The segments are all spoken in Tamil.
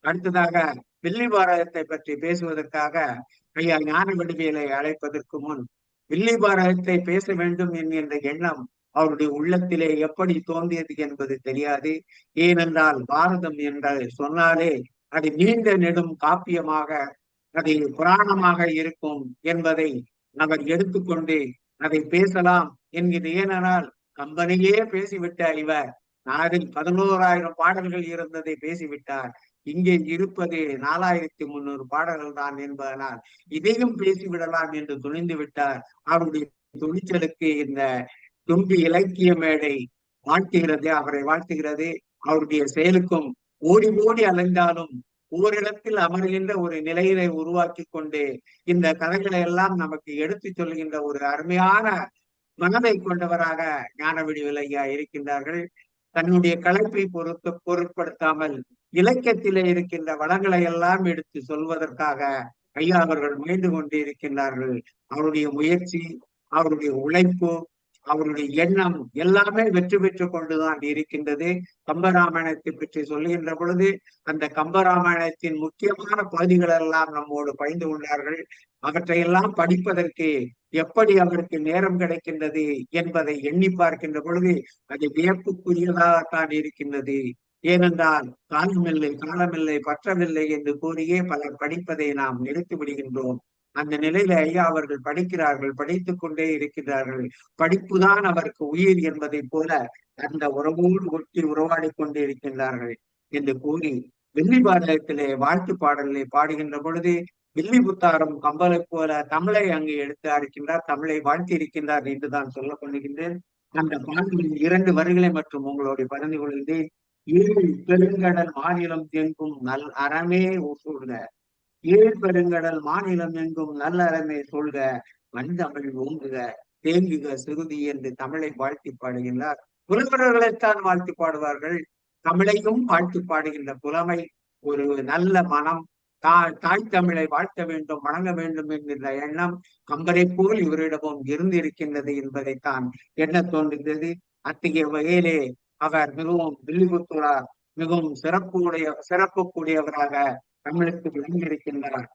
அடுத்ததாக வில்லி பாரதத்தை பற்றி பேசுவதற்காக ஐயா ஞான வடிவேலை அழைப்பதற்கு முன் வில்லி பாரதத்தை பேச வேண்டும் என்கின்ற எண்ணம் அவருடைய உள்ளத்திலே எப்படி தோன்றியது என்பது தெரியாது. ஏனென்றால் பாரதம் என்று சொன்னாலே அது நீண்ட நெடும் காப்பியமாக, அது புராணமாக இருக்கும் என்பதை அவர் எடுத்துக்கொண்டு அதை பேசலாம் என்கிற. ஏனென்றால் கம்பனையே பேசிவிட்ட இவர் 11,000 பாடல்கள் இருந்ததை பேசிவிட்டார். இங்கே இருப்பது 4,300 பாடல்கள் தான் என்பதனால் இதையும் பேசிவிடலாம் என்று துணிந்து விட்டார். அவருடைய துணிச்சலுக்கு இந்த தும்பி இலக்கிய மேடை வாழ்த்துகிறது, அவரை வாழ்த்துகிறது. அவருடைய செயலுக்கும் ஓடி ஓடி அலைந்தாலும் ஓரிடத்தில் அமர்கின்ற ஒரு நிலையினை உருவாக்கி கொண்டு இந்த கதைகளை எல்லாம் நமக்கு எடுத்து சொல்கின்ற ஒரு அருமையான மனதை கொண்டவராக ஞான வடிவேலு ஐயா இருக்கின்றார்கள். தன்னுடைய கலைப்பை பொருட்படுத்தாமல் இலக்கியத்திலே இருக்கின்ற வளங்களை எல்லாம் எடுத்து சொல்வதற்காக ஐயா அவர்கள் முயன்று கொண்டு இருக்கின்றார்கள். அவருடைய முயற்சி, அவருடைய உழைப்பு, அவருடைய எண்ணம் எல்லாமே வெற்றி பெற்று கொண்டுதான் இருக்கின்றது. கம்பராமாயணத்தை பற்றி சொல்லுகின்ற பொழுது அந்த கம்பராமாயணத்தின் முக்கியமான பகுதிகள் எல்லாம் நம்மோடு பகிர்ந்து கொண்டார்கள். அவற்றையெல்லாம் படிப்பதற்கு எப்படி அவருக்கு நேரம் கிடைக்கின்றது என்பதை எண்ணி பார்க்கின்ற பொழுது அது வியப்புக்குரியதாகத்தான் இருக்கின்றது. ஏனென்றால் காலமில்லை பற்றமில்லை என்று கூறியே பலர் படிப்பதை நாம் நிறுத்தி விடுகின்றோம். அந்த நிலையில ஐயா அவர்கள் படிக்கிறார்கள், படித்துக் கொண்டே இருக்கிறார்கள். படிப்புதான் அவருக்கு உயிர் என்பதை போல அந்த உறவோடு ஒட்டி உறவாடி கொண்டே இருக்கின்றார்கள் என்று கூறி வெள்ளி பாரதத்திலே வாழ்த்து பாடலை பாடுகின்ற பொழுது வில்லி புத்தாரம் கம்பலை போல தமிழை அங்கு எடுத்து இருக்கின்றார், தமிழை வாழ்த்தி இருக்கின்றார் என்றுதான் சொல்ல பண்ணுகின்றேன். அந்த பாடலின் 2 வரிகளை மற்றும் உங்களுடைய பகிர்ந்து கொள்கின்றேன். ஏழு பெருங்கடல் மாநிலம் எங்கும் நல் அறமே சொல்க, ஏழு பெருங்கடல் மாநிலம் எங்கும் நல்ல அறமே சொல்க, வந்தமிழ் ஓங்குக தேங்குக சுருதி என்று தமிழை வாழ்த்தி பாடுகின்றார். புலவர்களைத்தான் வாழ்த்தி பாடுவார்கள், தமிழையும் வாழ்த்தி பாடுகின்ற புலமை, ஒரு நல்ல மனம், தாய் தமிழை வாழ்த்த வேண்டும், வணங்க வேண்டும் என்கின்ற எண்ணம் கம்பரை போல் இவரிடமும் இருந்திருக்கின்றது என்பதைத்தான் எண்ண தோன்றுகிறது. அத்தகைய வகையிலே அவர் மிகவும் வில்லிபுத்தூரார் மிகவும் சிறப்புக்குரியவராக தமிழுக்கு விளங்கியிருக்கின்றார்.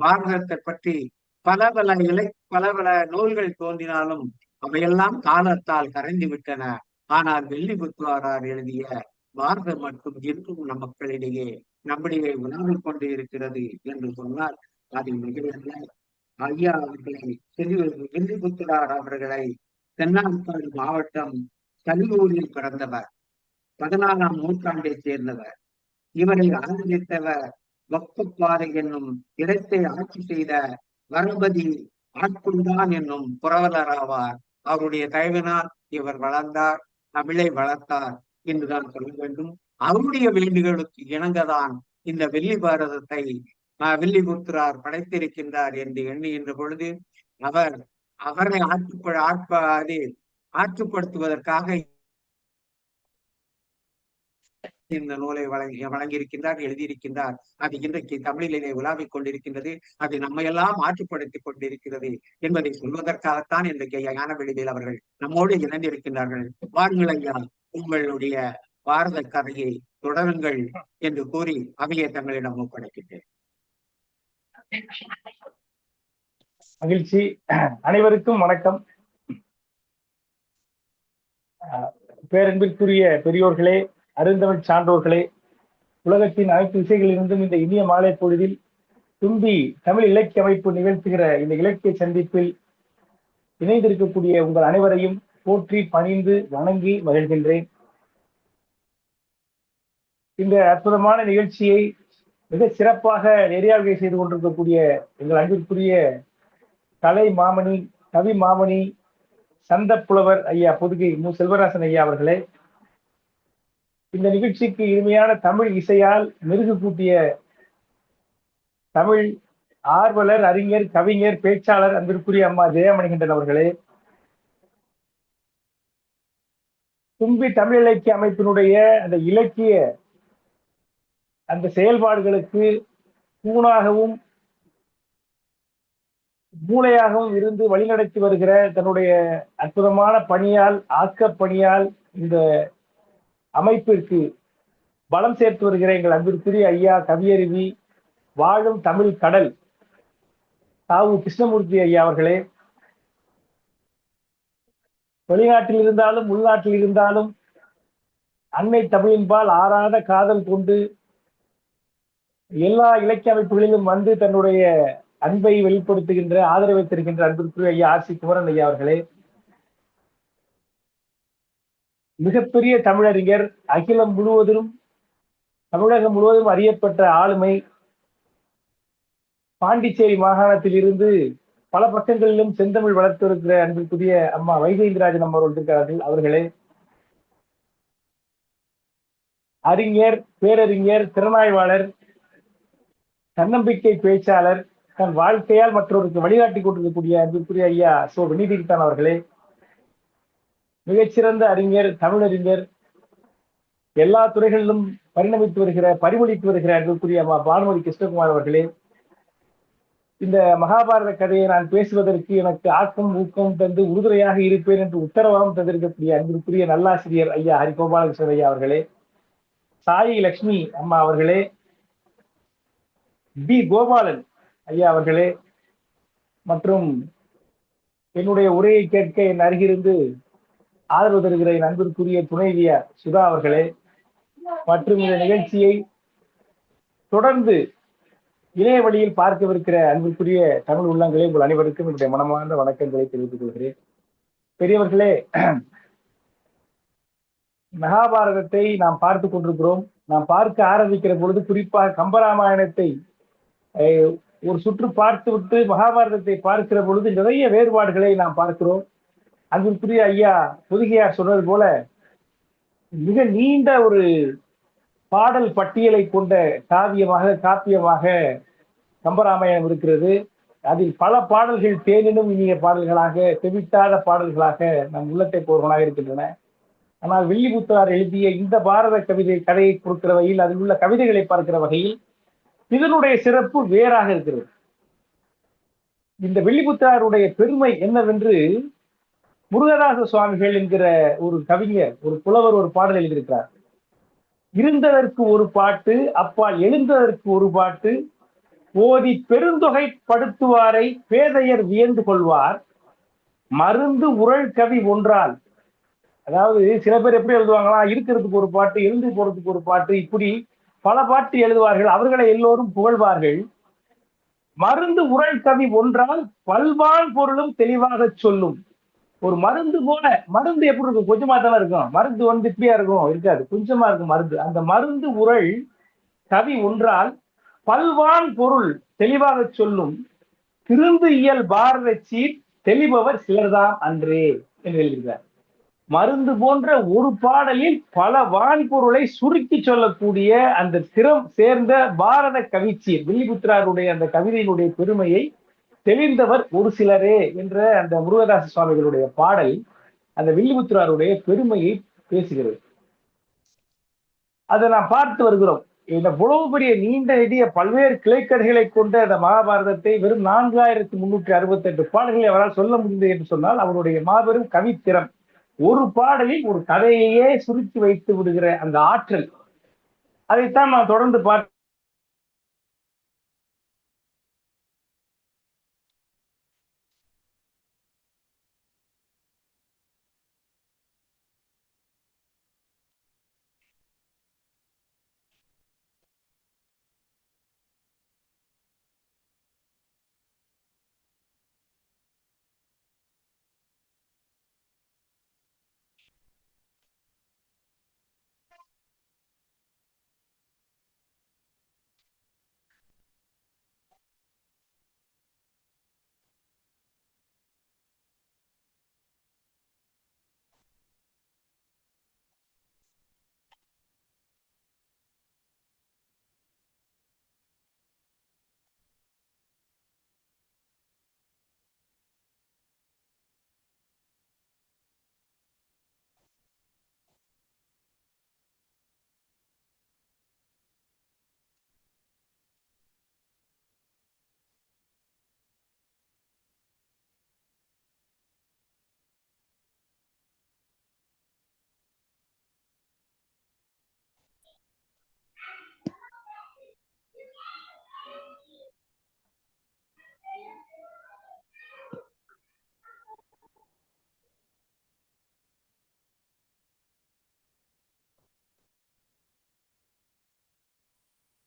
பாரதத்தை பற்றி பல பல நூல்கள் தோன்றினாலும் அவையெல்லாம் காலத்தால் கரைந்து விட்டன. ஆனால் வில்லிபுத்தூரார் எழுதிய பாரதம் மட்டும் இன்றும் நம் மக்களிடையே நம்முடைய உணர்வில் கொண்டு இருக்கிறது என்று சொன்னால் அது மிகவல்ல. ஐயா அவர்களை வில்லிபுத்தூரார் அவர்களை தென்னார்காடு மாவட்டம் கல்லூரியில் பிறந்தவர், 14ஆம் நூற்றாண்டை சேர்ந்தவர். இவரை ஆதரித்தவர் வக்கப்பாறை என்னும் இடத்தை ஆட்சி செய்த வரபதி ஆட்கொண்டான் என்னும் புரவலர் ஆவார். அவருடைய தயவினால் இவர் வளர்ந்தார், தமிழை வளர்த்தார் என்றுதான் சொல்ல வேண்டும். அவருடைய வேண்டுகளுக்கு இணங்கதான் இந்த வெள்ளி பாரதத்தை வில்லிபுத்தூரார் படைத்திருக்கின்றார் என்று எண்ணுகின்ற பொழுது அவரை ஆற்றுப்படுத்துவதற்காக இந்த நூலை வழங்கியிருக்கின்றார், எழுதியிருக்கின்றார். அது இன்றைக்கு தமிழிலே உலாவிக் கொண்டிருக்கின்றது, அது நம்மையெல்லாம் ஆற்றுப்படுத்திக் கொண்டிருக்கிறது என்பதை சொல்வதற்காகத்தான் இன்றைக்கு ஞான வடிவேலு அவர்கள் நம்மோடு இணைந்திருக்கின்றார்கள். வாருங்கள் ஐயா, உங்களுடைய பாரத கதையை தொடருங்கள் என்று கூறி அவையை தங்களிடம் ஒப்படைக்கின்றேன். மகிழ்ச்சி. அனைவருக்கும் வணக்கம். பேரன்பிற்குரிய பெரியோர்களே, அருந்தமிழ் சான்றோர்களே, உலகத்தின் அனைத்து திசைகளிலிருந்தும் இந்த இனிய மாலை பொழுதில் தும்பி தமிழ் இலக்கிய அமைப்பு நிகழ்த்துகிற இந்த இலக்கிய சந்திப்பில் இணைந்திருக்கக்கூடிய உங்கள் அனைவரையும் போற்றி பணிந்து வணங்கி மகிழ்கின்றேன். இந்த அற்புதமான நிகழ்ச்சியை மிக சிறப்பாக நெறியாழ்கை செய்து கொண்டிருக்கக்கூடிய எங்கள் அன்பிற்குரிய கலை மாமணி, கவி மாமணி, சந்த புலவர் ஐயா பொதுகை மு. செல்வராசன் ஐயா அவர்களே, இந்த நிகழ்ச்சிக்கு இனிமையான தமிழ் இசையால் மெருகு கூட்டிய தமிழ் ஆர்வலர், அறிஞர், கவிஞர், பேச்சாளர் அன்பிற்குரிய அம்மா ஜெயமணிகண்டன் அவர்களே, தும்பி தமிழ் இலக்கிய அமைப்பினுடைய அந்த இலக்கிய அந்த செயல்பாடுகளுக்கு தூணாகவும் மூளையாகவும் இருந்து வழிநடத்தி வருகிற தன்னுடைய அற்புதமான பணியால், ஆக்க பணியால் இந்த அமைப்பிற்கு பலம் சேர்த்து வருகிற எங்கள் அன்பிற்குரிய ஐயா கவியருவி வாழும் தமிழ் கடல் தாவு கிருஷ்ணமூர்த்தி ஐயா அவர்களே, வெளிநாட்டில் இருந்தாலும் உள்நாட்டில் இருந்தாலும் அன்னை தமிழின்பால் ஆறாத காதல் கொண்டு எல்லா இலக்கிய அமைப்புகளிலும் வந்து தன்னுடைய அன்பை வெளிப்படுத்துகின்ற ஆதரவை தருகின்ற அன்பிற்குரிய ஐயா ஆர் சி குமரன் ஐயா அவர்களே, மிகப்பெரிய தமிழறிஞர், அகிலம் முழுவதும் தமிழகம் முழுவதும் அறியப்பட்ட ஆளுமை, பாண்டிச்சேரி மாகாணத்தில் இருந்து பல பக்கங்களிலும் செந்தமிழ் வளர்த்து இருக்கிற அன்பிற்குரிய அம்மா வைஜெயந்திராஜன் அம்மா இருக்கிறார்கள் அவர்களே, அறிஞர், பேரறிஞர், திறனாய்வாளர், தன்னம்பிக்கை பேச்சாளர், தன் வாழ்க்கையால் மற்றவருக்கு வழிகாட்டி கொண்டிருக்கக்கூடிய அன்பிற்குரிய ஐயா சோ வினிதித்தான் அவர்களே, மிகச்சிறந்த அறிஞர், தமிழறிஞர், எல்லா துறைகளிலும் பரிணமித்து வருகிற பரிமளித்து வருகிற அன்பிற்குரிய அம்மா பானுமதி கிருஷ்ணகுமார் அவர்களே, இந்த மகாபாரத கதையை நான் பேசுவதற்கு எனக்கு ஆக்கம் ஊக்கம் தந்து உறுதுணையாக இருப்பேன் என்று உத்தரவாதம் தந்திருக்கக்கூடிய அன்பிற்குரிய நல்லாசிரியர் ஐயா ஹரிகோபாலகிருஷ்ணன் ஐயா அவர்களே, சாயி லட்சுமி அம்மா அவர்களே, பி கோபாலன் ஐயா அவர்களே, மற்றும் என்னுடைய உரையை கேட்க என் அருகிருந்து ஆதரவு தருகிற என் அன்பிற்குரிய துணைவியார் சுதா அவர்களே, மற்றும் இந்த நிகழ்ச்சியை தொடர்ந்து இணைய வழியில் பார்க்கவிருக்கிற அன்பிற்குரிய தமிழ் உள்ளங்களே, உங்கள் அனைவருக்கும் என்னுடைய மனமார்ந்த வணக்கங்களை தெரிவித்துக் கொள்கிறேன். பெரியவர்களே, மகாபாரதத்தை நாம் பார்த்து கொண்டிருக்கிறோம். நாம் பார்க்க ஆரம்பிக்கிற பொழுது குறிப்பாக கம்பராமாயணத்தை ஒரு சுற்று பார்த்து விட்டு மகாபாரதத்தை பார்க்கிற பொழுது நிறைய வேறுபாடுகளை நாம் பார்க்கிறோம். அன்பிற்குரிய ஐயா பொதிகையார் சொன்னது போல மிக நீண்ட ஒரு பாடல் பட்டியலை கொண்ட காப்பியமாக கம்பராமாயணம் இருக்கிறது. அதில் பல பாடல்கள் தேனினும் இனிய பாடல்களாக, செவிட்டாத பாடல்களாக நம் உள்ளத்தை போர்வனாக இருக்கின்றன. ஆனால் வில்லிபுத்தார் எழுதிய இந்த பாரத கதையை கொடுக்கிற வகையில், அதில் உள்ள கவிதைகளை பார்க்கிற வகையில் இதனுடைய சிறப்பு வேறாக இருக்கிறது. இந்த வில்லிபுத்தாருடைய பெருமை என்னவென்று முருகதாச சுவாமிகள் என்கிற ஒரு கவிஞர், ஒரு புலவர் ஒரு பாடல் எழுதியிருக்கிறார். இருந்ததற்கு ஒரு பாட்டு, அப்பால் எழுந்ததற்கு ஒரு பாட்டு, ஓதி பெருந்தொகை படுத்துவாரை பேதையர் வியந்து கொள்வார், மருந்து உரள் கவி ஒன்றால். அதாவது சில பேர் எப்படி எழுதுவாங்களா, இருக்கிறதுக்கு ஒரு பாட்டு, எழுந்து போறதுக்கு ஒரு பாட்டு, இப்படி பல பாட்டு எழுதுவார்கள். அவர்களை எல்லோரும் புகழ்வார்கள். மருந்து உரள் கவி ஒன்றால் பல்வான் பொருளும் தெளிவாக சொல்லும். ஒரு மருந்து போல, மருந்து எப்படி இருக்கும், கொஞ்சமா தானே இருக்கும். மருந்து வந்து இப்படியா இருக்கும், இருக்காது, கொஞ்சமா இருக்கும் மருந்து. அந்த மருந்து உரள் கவி ஒன்றால் பல்வான் பொருள் தெளிவாக சொல்லும், திருந்து இயல் பாரத சீர் தெளிபவர் சிலர்தான் அன்றே என்று எழுதுகிறார். மருந்து போன்ற ஒரு பாடலில் பல வான்பொருளை சுருக்கி சொல்லக்கூடிய அந்த திறம் சேர்ந்த பாரத கவிச்சீர் வில்லிபுத்திராருடைய அந்த கவிதையினுடைய பெருமையை தெளிந்தவர் ஒரு சிலரே என்ற அந்த முருகதாச சுவாமிகளுடைய பாடல் அந்த வில்லிபுத்திராருடைய பெருமையை பேசுகிறது. அதை நாம் பார்த்து வருகிறோம். இந்த இவ்வளவு பெரிய நீண்ட நெடிய பல்வேறு கிளைக்கதைகளை கொண்ட அந்த மகாபாரதத்தை வெறும் 4368 பாடல்களை அவரால் சொல்ல முடிந்தது என்று சொன்னால் அவருடைய மாபெரும் கவித்திறம். ஒரு பாடலில் ஒரு கதையையே சுருக்கி வைத்து விடுகிற அந்த ஆற்றல், அதைத்தான் நான் தொடர்ந்து பார்த்து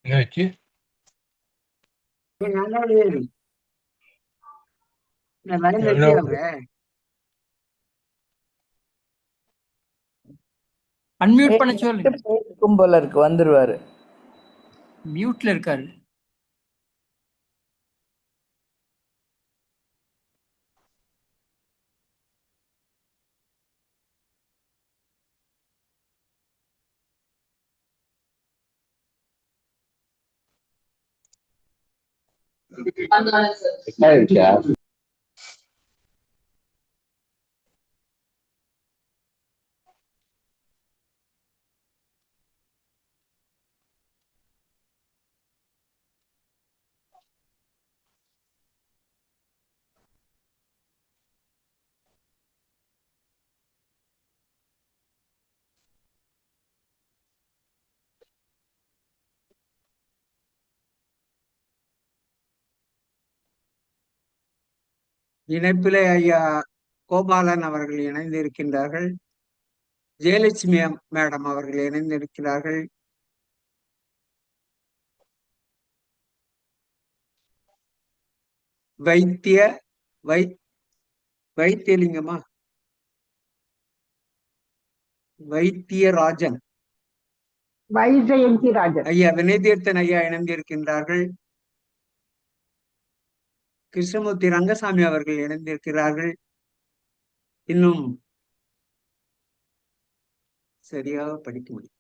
என்னாச்சு? அன்மியூட் பண்ண சொல்லுங்க. இருக்கும் போல இருக்கு, வந்துருவாரு. மியூட்ல இருக்காரு. இணைப்பிலே ஐயா கோபாலன் அவர்கள் இணைந்திருக்கின்றார்கள். ஜெயலட்சுமி மேடம் அவர்கள் இணைந்திருக்கிறார்கள். வைத்திய வை வைத்தியலிங்கமா வைத்தியராஜன் வைஜெயந்தி ராஜன் ஐயா, வினயதீர்த்தன் ஐயா இணைந்திருக்கின்றார்கள். கிருஷ்ணமூர்த்தி ரங்கசாமி அவர்கள் இணைந்திருக்கிறார்கள். இன்னும் சரியாக படிக்க முடியும்.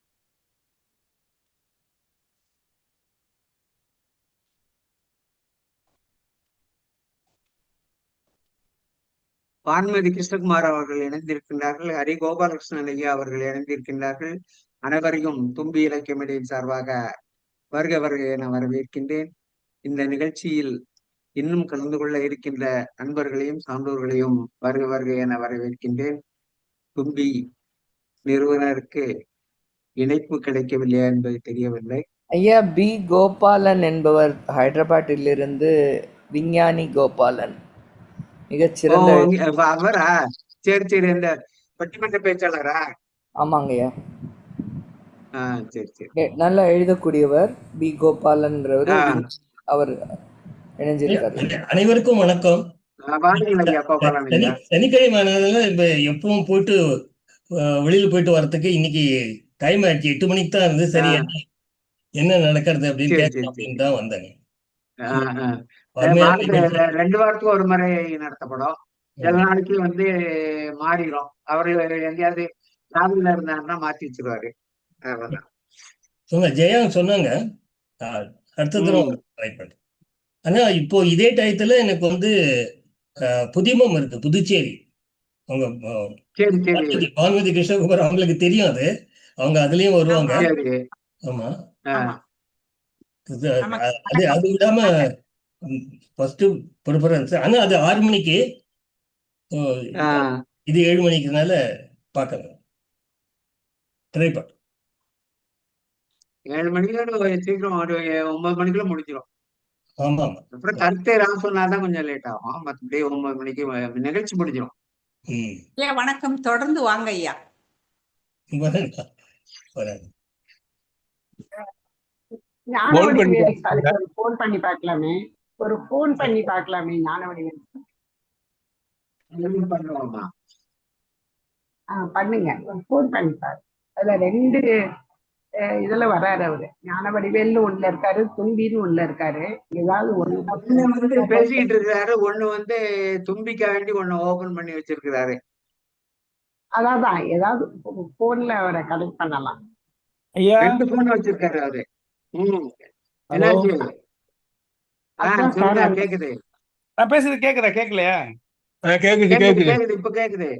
வான்மதி கிருஷ்ணகுமார் அவர்கள் இணைந்திருக்கின்றார்கள். ஹரி கோபாலகிருஷ்ணன் ஐயா அவர்கள் இணைந்திருக்கின்றார்கள். அனைவரையும் தும்பி இலக்கியமேடையின் சார்பாக வருக வருக என வரவேற்கின்றேன். இந்த நிகழ்ச்சியில் இன்னும் கலந்து கொள்ள இருக்கின்ற நண்பர்களையும் சான்றோர்களையும் வருக வருக என வரவேற்கின்றேன். தும்பி நிறுவனருக்கு இணைப்பு கிடைக்கவில்லையா என்பது தெரியவில்லை. ஐயா, பி கோபாலன் என்பவர் ஹைதராபாத்திலிருந்து விஞ்ஞானி கோபாலன், மிகச்சிறந்த அவரா? சரி சரி, இந்த பட்டிமன்ற பேச்சாளரா? ஆமாங்கய்யா, சரி சரி, நல்லா எழுதக்கூடியவர் பி கோபாலன்றவர். அவர் இணைஞ்சிருக்காரு. அனைவருக்கும் வணக்கம். சனிக்கிழமை எப்பவும் போயிட்டு வெளியில போயிட்டு வர்றதுக்கு இன்னைக்கு டைம் ஆயிடுச்சு. 8 மணிக்கு தான் இருந்து. சரி, என்ன நடக்கிறது அப்படின்னு கேட்கணும் அப்படின்னு தான் வந்தேங்க. 2 வாரத்துக்கு ஒரு முறை நடத்தப்படும். சில நாளைக்கு மாறிடும். அவரு எங்கேயாவது டிராவல்ல இருந்தாருன்னா மாத்தி வச்சிருவாரு. ஜெயா சொன்னாங்க அடுத்த தடவை ட்ரை பண்றேன். ஆனா இப்போ இதே டயத்துல எனக்கு புதிமம் இருக்கு, புதுச்சேரி. அவங்க பானுமதி கிருஷ்ணகுமார் அவங்களுக்கு தெரியும், அவங்க அதுலயும் வருவாங்க. ஆமா, அது விடாம ஃபர்ஸ்ட் ப்ரிஃபரன்ஸ். ஆனா அது 6 மணிக்கு, இது 7 மணிக்குனால பாக்கணும். ட்ரை பண்ண 7 மணிக்கு சீக்கிரம் 9 மணிக்குள்ள முடிஞ்சிடும். ஆமா, அப்புறம் கருத்தை நான் சொன்னாதான் கொஞ்சம் லேட் ஆகும். மற்றபடி 9 மணிக்கு நிகழ்ச்சி முடிஞ்சிடும். வணக்கம், தொடர்ந்து வாங்க ஐயா. போன் பண்ணி பார்க்கலாமே, ஒரு போன் பண்ணி பார்க்கலாமே ஞானவடிவேல். பண்ணுங்க, ஒரு போன் பண்ணி பாரு. அதுல 2 இதுல வர்றாரு அவரு. ஞானவடிவேல்னு உள்ள இருக்காரு, தும்பின்னு உள்ள இருக்காரு. ஏதாவது ஒண்ணு பேசிக்கிட்டு இருக்காரு. ஒண்ணு தும்பிக்கா வேண்டி ஒண்ணு ஓபன் பண்ணி வச்சிருக்கிறாரு. அதான் ஏதாவது போன்ல அவரை கனெக்ட் பண்ணலாம். 2 போன் வச்சிருக்காரு அவரு. கேக்குது, நான் பேசுறது கேக்குதா? கேக்கலையா? கேக்குது, இப்ப கேக்குது.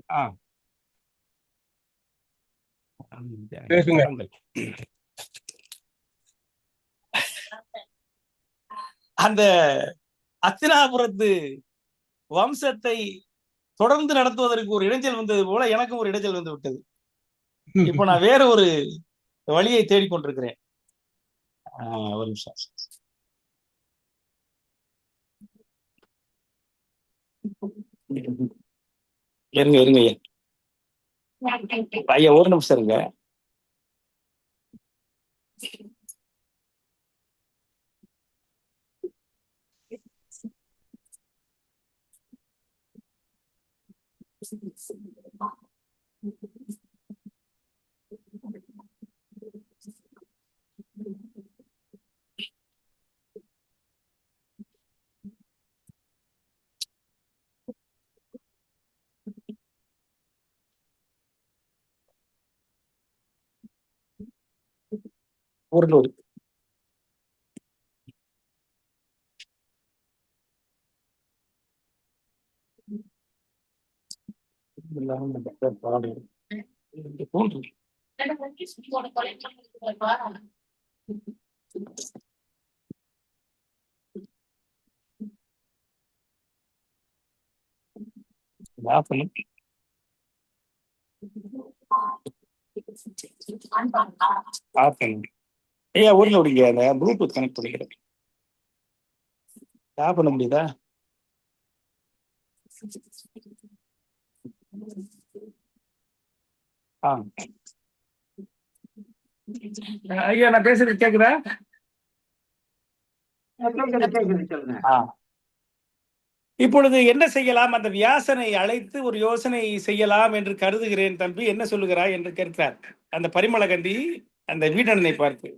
அந்த அத்தினாபுரத்து வம்சத்தை தொடர்ந்து நடத்துவதற்கு ஒரு இடைஞ்சல் வந்தது போல எனக்கும் ஒரு இடைஞ்சல் வந்து விட்டது. இப்போ நான் வேற ஒரு வழியை தேடிக்கொண்டிருக்கிறேன். ஒரு நிமிஷம். இருங்க ஐயா, ஒரு நிமிஷம் இருங்க. ஒரு நூறு. ஐயா ஊர்ல விடுங்க, அந்த ப்ளூடூத் கனெக்ட் பண்ணிக்கிறேன். ஆஃப் பண்ண முடியுதா? ஆ ஐயா நான் பேசுறது கேக்குதா? சொல்லுங்க. ஆ இப்பொழுது என்ன செய்யலாம்? அந்த வியாசனை அழைத்து ஒரு யோசனை செய்யலாம் என்று கருதுகிறேன் தம்பி, என்ன சொல்லுகிறாய் என்று கேட்கிறார் அந்த பரிமளகண்டி. அந்த வீடனை பார்த்து,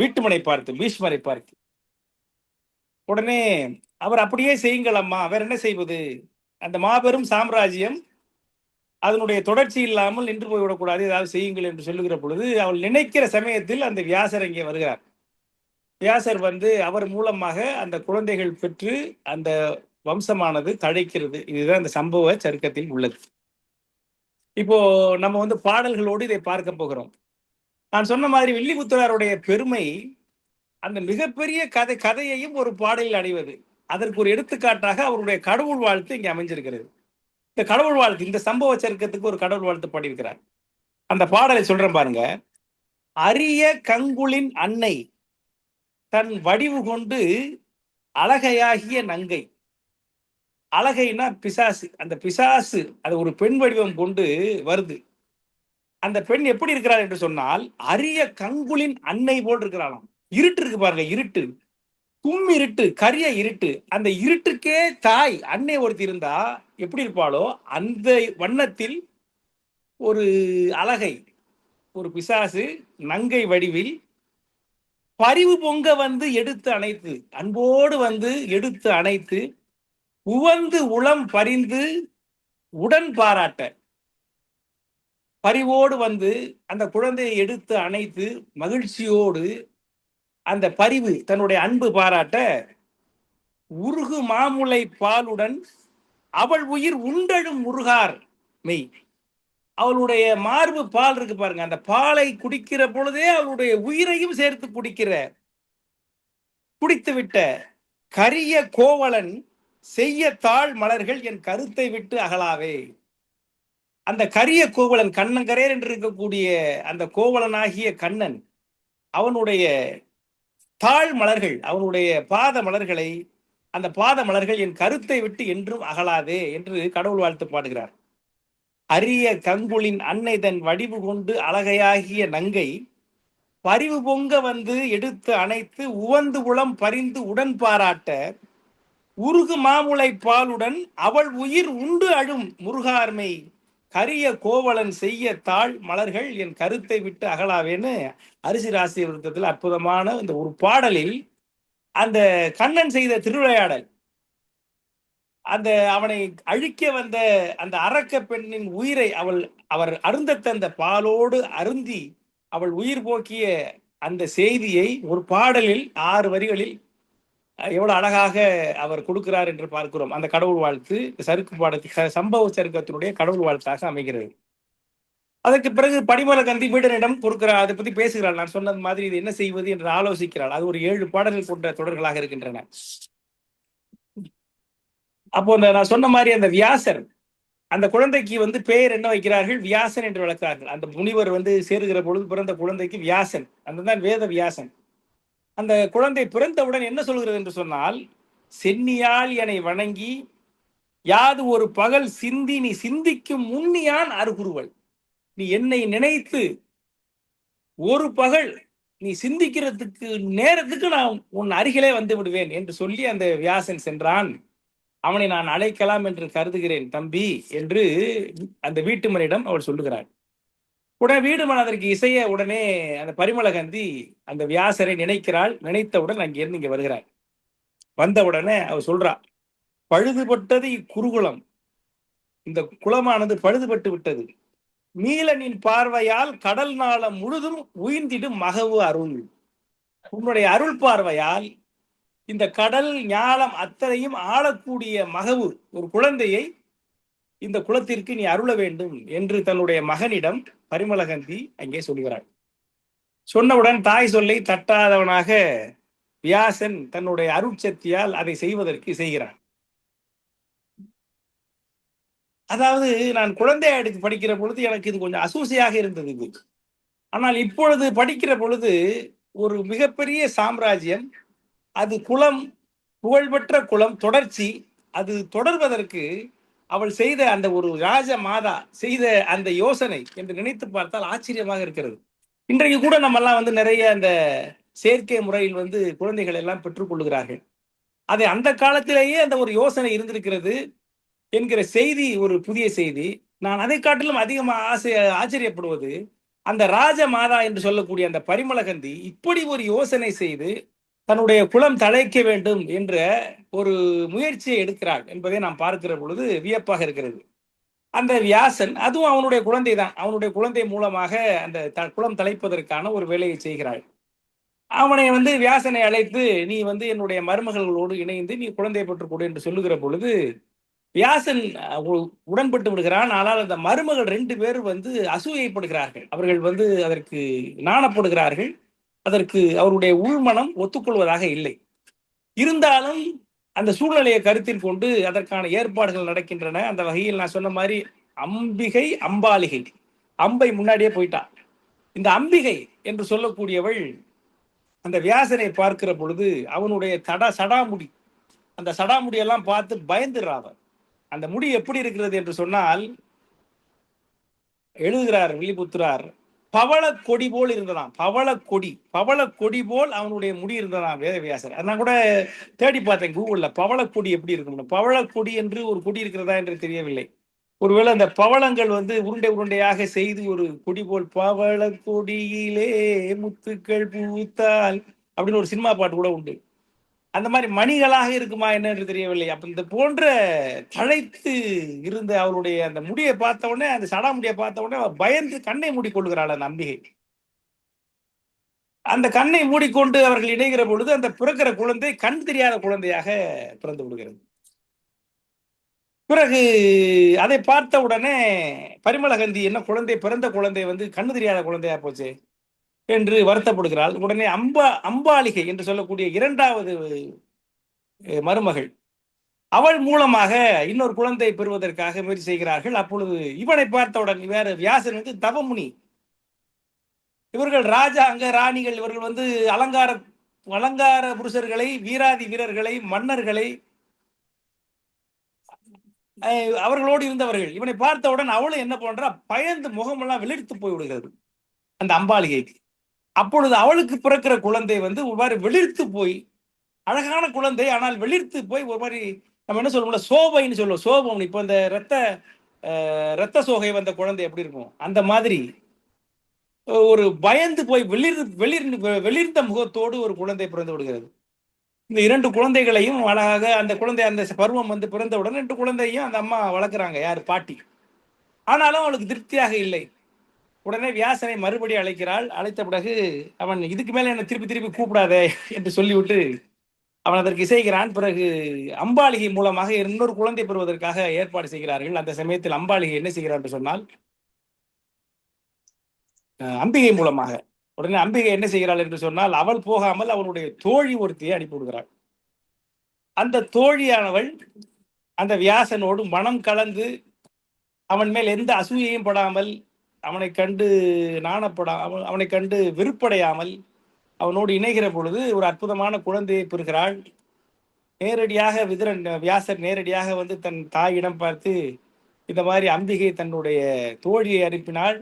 வீட்டுமனை பார்த்து, பீஷ்மரை பார்த்து உடனே அவர் அப்படியே செய்யுங்கள் அம்மா, வேற என்ன செய்வது? அந்த மாபெரும் சாம்ராஜ்யம் அதனுடைய தொடர்ச்சி இல்லாமல் நின்று போய்விடக்கூடாது, ஏதாவது செய்யுங்கள் என்று சொல்லுகிற பொழுது அவள் நினைக்கிற சமயத்தில் அந்த வியாசர் இங்கே வருகிறார். வியாசர் வந்து அவர் மூலமாக அந்த குழந்தைகள் பெற்று அந்த வம்சமானது தழைக்கிறது. இதுதான் இந்த சம்பவ சருக்கத்தில் உள்ளது. இப்போ நம்ம வந்து பாடல்களோடு இதை பார்க்க போகிறோம். நான் சொன்ன மாதிரி வில்லிபுத்தராருடைய பெருமை அந்த மிகப்பெரிய கதையையும் ஒரு பாடலில் அடைவது. அதற்கு ஒரு எடுத்துக்காட்டாக அவருடைய கடவுள் வாழ்த்து இங்கே அமைஞ்சிருக்கிறது. இந்த கடவுள் வாழ்த்து, இந்த சம்பவ சருக்கத்துக்கு ஒரு கடவுள் வாழ்த்து பாடியிருக்கிறார். அந்த பாடலை சொல்றேன் பாருங்க. அரிய கங்குலின் அன்னை தன் வடிவு கொண்டு அழகையாகிய நங்கை. அழகைனா பிசாசு. அந்த பிசாசு அது ஒரு பெண் வடிவம் கொண்டு வருது. அந்த பெண் எப்படி இருக்கிறாள் என்று சொன்னால் அரிய கங்குலின் அன்னை போல் இருக்கிறாளாம். இருட்டு இருக்கு பாருங்க, இருட்டு, இருட்டு, கரிய இருட்டு. அந்த இருட்டுக்கே தாய் அன்னை ஒருத்தி இருந்தா எப்படி இருப்பாளோ அந்த வண்ணத்தில் ஒரு அழகை, ஒரு பிசாசு நங்கை வடிவில் பரிவு பொங்க வந்து எடுத்து அணைத்து, அன்போடு வந்து எடுத்து அணைத்து, உவந்து உளம் பரிந்து உடன் பாராட்ட, பரிவோடு வந்து அந்த குழந்தையை எடுத்து அணைத்து மகிழ்ச்சியோடு அந்த பரிவு தன்னுடைய அன்பு பாராட்ட, உருகு மாமுலை பாலுடன் அவள் உயிர் உண்டழும் முருகார் மெய். அவளுடைய மார்பு பால் இருக்கு பாருங்க, அந்த பாலை குடிக்கிற பொழுதே அவளுடைய உயிரையும் சேர்த்து குடித்து விட்ட கரிய கோவலன் செய்ய தாழ் மலர்கள் என் கருத்தை விட்டு அகலாவே. அந்த கரிய கோவலன், கண்ணங்கரேர் என்று இருக்கக்கூடிய அந்த கோவலனாகிய கண்ணன், அவனுடைய தாழ் மலர்கள், அவனுடைய பாத மலர்களை, அந்த பாத மலர்கள் என் கருத்தை விட்டு என்றும் அகலாதே என்று கடவுள் வாழ்த்து பாடுகிறார். அரிய கங்குலின் அன்னை தன் வடிவு கொண்டு அழகையாகிய நங்கை பரிவு பொங்க வந்து எடுத்து அணைத்து உவந்து உளம் பரிந்து உடன் பாராட்ட, உருகு மாமுலை பாலுடன் அவள் உயிர் உண்டு அழும் முருகார்மை கரிய கோவலன் செய்ய தாழ் மலர்கள் என் கருத்தை விட்டு அகலாவேன்னு அரிசி ராசி விருத்தத்தில் அற்புதமான இந்த ஒரு பாடலில் அந்த கண்ணன் செய்த திருவிளையாடல், அந்த அவனை அழிக்க வந்த அந்த அரக்க பெண்ணின் உயிரை அவர் அருந்த தந்த பாலோடு அருந்தி அவள் உயிர் போக்கிய அந்த செய்தியை ஒரு பாடலில் 6 வரிகளில் எவ்வளவு அழகாக அவர் கொடுக்கிறார் என்று பார்க்கிறோம். அந்த கடவுள் வாழ்த்து சருக்கு பாடத்து சம்பவ சருக்கத்தினுடைய கடவுள் வாழ்த்தாக அமைகிறது. அதற்கு பிறகு பரிமளகந்தி வீடனிடம் கொடுக்கிறார், அதை பத்தி பேசுகிறாள். நான் சொன்னது மாதிரி இது என்ன செய்வது என்று ஆலோசிக்கிறாள். அது ஒரு 7 பாடல்கள் கொண்ட தொடர்களாக இருக்கின்றன. அப்போ நான் சொன்ன மாதிரி அந்த வியாசர், அந்த குழந்தைக்கு வந்து பெயர் என்ன வைக்கிறார்கள்? வியாசன் என்று வளர்க்கிறார்கள். அந்த முனிவர் வந்து சேருகிற பொழுது பிறந்த குழந்தைக்கு வியாசன், அந்த தான் வேத வியாசன். அந்த குழந்தை பிறந்தவுடன் என்ன சொல்கிறது என்று சொன்னால், சென்னியால் என்னை வணங்கி யாது ஒரு பகல் சிந்தி நீ சிந்திக்கும் முன்னியான் அருகுருவல். நீ என்னை நினைத்து ஒரு பகல் நீ சிந்திக்கிறதுக்கு நேரத்துக்கு நான் உன் அருகிலே வந்து விடுவேன் என்று சொல்லி அந்த வியாசன் சென்றான். அவனை நான் அழைக்கலாம் என்று கருதுகிறேன் தம்பி என்று அந்த வீட்டுமனிடம் அவள் சொல்லுகிறாள். உடனே வீடுமன் அதற்கு இசைய உடனே அந்த பரிமளகந்தி அந்த வியாசரை நினைக்கிறாள். நினைத்தவுடன் அங்கிருந்து இங்க வருகிறாள். வந்தவுடனே அவள் சொல்றா, பழுதுபட்டது இக்குருகுலம், இந்த குளமானது பழுதுபட்டு விட்டது. மீளனின் பார்வையால் கடல் நாளம் முழுதும் உயிர்ந்திடும் மகவு அருள். உன்னுடைய அருள் பார்வையால் இந்த கடல் ஞாலம் அத்தனையும் ஆளக்கூடிய மகவு ஒரு குழந்தையை இந்த குலத்திற்கு நீ அருள வேண்டும் என்று தன்னுடைய மகனிடம் பரிமளகந்தி அங்கே சொல்கிறாள். சொன்னவுடன் தாய் சொல்லை தட்டாதவனாக வியாசன் தன்னுடைய அருட்சக்தியால் அதை செய்வதற்கு செய்கிறான். அதாவது நான் குழந்தையா எடுத்து படிக்கிற பொழுது எனக்கு இது கொஞ்சம் அசூசியாக இருந்தது இது. ஆனால் இப்பொழுது படிக்கிற பொழுது ஒரு மிகப்பெரிய சாம்ராஜ்யம், அது குலம், புகழ்பெற்ற குலம், தொடர்ச்சி, அது தொடர்வதற்கு அவள் செய்த அந்த ஒரு ராஜ மாதா செய்த அந்த யோசனை என்று நினைத்து பார்த்தால் ஆச்சரியமாக இருக்கிறது. இன்றைக்கு கூட நம்ம எல்லாம் நிறைய அந்த செயற்கை முறையில் குழந்தைகள் எல்லாம் பெற்றுக்கொள்கிறார்கள். அதை அந்த காலத்திலேயே அந்த ஒரு யோசனை இருந்திருக்கிறது என்கிற செய்தி ஒரு புதிய செய்தி. நான் அதை காட்டிலும் அதிகமாக ஆச்சரியப்படுவது அந்த ராஜ மாதா என்று சொல்லக்கூடிய அந்த பரிமளகந்தி இப்படி ஒரு யோசனை செய்து தன்னுடைய குலம் தழைக்க வேண்டும் என்ற ஒரு முயற்சியை எடுக்கிறாள் என்பதை நாம் பார்க்கிற பொழுது வியப்பாக இருக்கிறது. அந்த வியாசன் அதுவும் அவனுடைய குழந்தை தான். அவனுடைய குழந்தை மூலமாக அந்த குலம் தழைப்பதற்கான ஒரு வேலையை செய்கிறாள். அவனை வியாசனை அழைத்து நீ என்னுடைய மருமகளோடு இணைந்து நீ குழந்தை பெற்றுக் கொடு என்று சொல்லுகிற பொழுது வியாசன் உடன்பட்டு விடுகிறான். ஆனால் அந்த மருமகள் 2 பேர் அசூயைப்படுகிறார்கள். அவர்கள் அதற்கு நாணப்படுகிறார்கள். அதற்கு அவருடைய உள்மனம் ஒத்துக்கொள்வதாக இல்லை. இருந்தாலும் அந்த சூழ்நிலையை கருத்தில் கொண்டு அதற்கான ஏற்பாடுகள் நடக்கின்றன. அந்த வகையில் நான் சொன்ன மாதிரி அம்பிகை, அம்பாலிகை, அம்பை முன்னாடியே போயிட்டா. இந்த அம்பிகை என்று சொல்லக்கூடியவள் அந்த வியாசனை பார்க்கிற பொழுது அவனுடைய சடாமுடி, அந்த சடாமுடியெல்லாம் பார்த்து பயந்துடுறாவர். அந்த முடி எப்படி இருக்கிறது என்று சொன்னால், எழுதுகிறார் வில்லிபுத்திரார், பவளக்கொடி போல் இருந்ததாம். பவளக்கொடி போல் அவனுடைய முடி இருந்ததாம் வேதவியாசர். நான் கூட தேடி பார்த்தேன் கூகுள்ல, பவளக்கொடி எப்படி இருக்கும். பவளக்கொடி என்று ஒரு கொடி இருக்கிறதா என்று தெரியவில்லை. ஒருவேளை அந்த பவளங்கள் உருண்டை உருண்டையாக செய்து ஒரு கொடி போல், பவளக்கொடியிலே முத்துக்கள் பூத்தால் அப்படின்னு ஒரு சினிமா பாட்டு கூட உண்டு. அந்த மாதிரி மணிகளாக இருக்குமா என்ன என்று தெரியவில்லை. அப்ப இந்த போன்ற தழைத்து இருந்த அவருடைய அந்த முடியை பார்த்த உடனே, அந்த சடாமுடியை பார்த்த உடனே பயந்து கண்ணை மூடிக்கொள்கிறாள் அந்த அம்பிகை. அந்த கண்ணை மூடிக்கொண்டு அவர்கள் இணைகிற பொழுது அந்த பிறக்கிற குழந்தை கண் தெரியாத குழந்தையாக பிறந்து விடுகிறது. பிறகு அதை பார்த்த உடனே பரிமளகந்தி என்ன குழந்தை, பிறந்த குழந்தை கண்ணு தெரியாத குழந்தையா போச்சு என்று வருத்தப்படுகிறாள். உடனே அம்பாலிகை என்று சொல்லக்கூடிய 2வது மருமகள், அவள் மூலமாக இன்னொரு குழந்தை பெறுவதற்காக முயற்சி செய்கிறார்கள். அப்பொழுது இவனை பார்த்தவுடன் வேற வியாசன் தவமுனி, இவர்கள் ராஜா அங்க ராணிகள், இவர்கள் அலங்கார புருஷர்களை, வீராதி வீரர்களை, மன்னர்களை அவர்களோடு இருந்தவர்கள். இவனை பார்த்தவுடன் அவளும் என்ன பண்றா, பயந்து முகமெல்லாம் வெளிர்த்து போய் விடுகிறது அந்த அம்பாலிகைக்கு. அப்பொழுது அவளுக்கு பிறக்கிற குழந்தை ஒரு மாதிரி வெளிர்த்து போய், அழகான குழந்தை ஆனால் வெளிர்த்து போய் ஒரு மாதிரி, நம்ம என்ன சொல்லுவோம்ல, சோபைன்னு சொல்லுவோம். சோபம், இப்போ இந்த ரத்த சோகை வந்த குழந்தை எப்படி இருக்கும், அந்த மாதிரி ஒரு பயந்து போய் வெளிர்ந்த முகத்தோடு ஒரு குழந்தை பிறந்து விடுகிறது. இந்த 2 குழந்தைகளையும் அழகாக அந்த குழந்தை, அந்த பருவம் பிறந்தவுடன் 2 குழந்தையும் அந்த அம்மா வளர்க்குறாங்க, யார், பாட்டி. ஆனாலும் அவளுக்கு திருப்தியாக இல்லை. உடனே வியாசனை மறுபடி அழைக்கிறாள். அழைத்த பிறகு அவன் இதுக்கு மேல என்ன திருப்பி கூப்பிடாதே என்று சொல்லிவிட்டு அவன் அதற்கு இசைகிறான். பிறகு அம்பாலிகை மூலமாக இன்னொரு குழந்தை பெறுவதற்காக ஏற்பாடு செய்கிறார்கள். அந்த சமயத்தில் அம்பாலிகை என்ன செய்கிறார் என்று சொன்னால், அம்பிகை மூலமாக, உடனே அம்பிகை என்ன செய்கிறாள் என்று சொன்னால், அவள் போகாமல் அவனுடைய தோழி ஒருத்தியை அனுப்பிவிடுகிறாள். அந்த தோழியானவள் அந்த வியாசனோடு மனம் கலந்து அவன் மேல் எந்த அசூயையும் படாமல், அவனை கண்டு நாணப்படாமல், அவனை கண்டு வெறுப்படையாமல் அவனோடு இணைகிற பொழுது ஒரு அற்புதமான குழந்தையை பெறுகிறாள். நேரடியாக வியாசர் நேரடியாக தன் தாயிடம் பார்த்து, இந்த மாதிரி அம்பிகை தன்னுடைய தோழியை அனுப்பினாள்,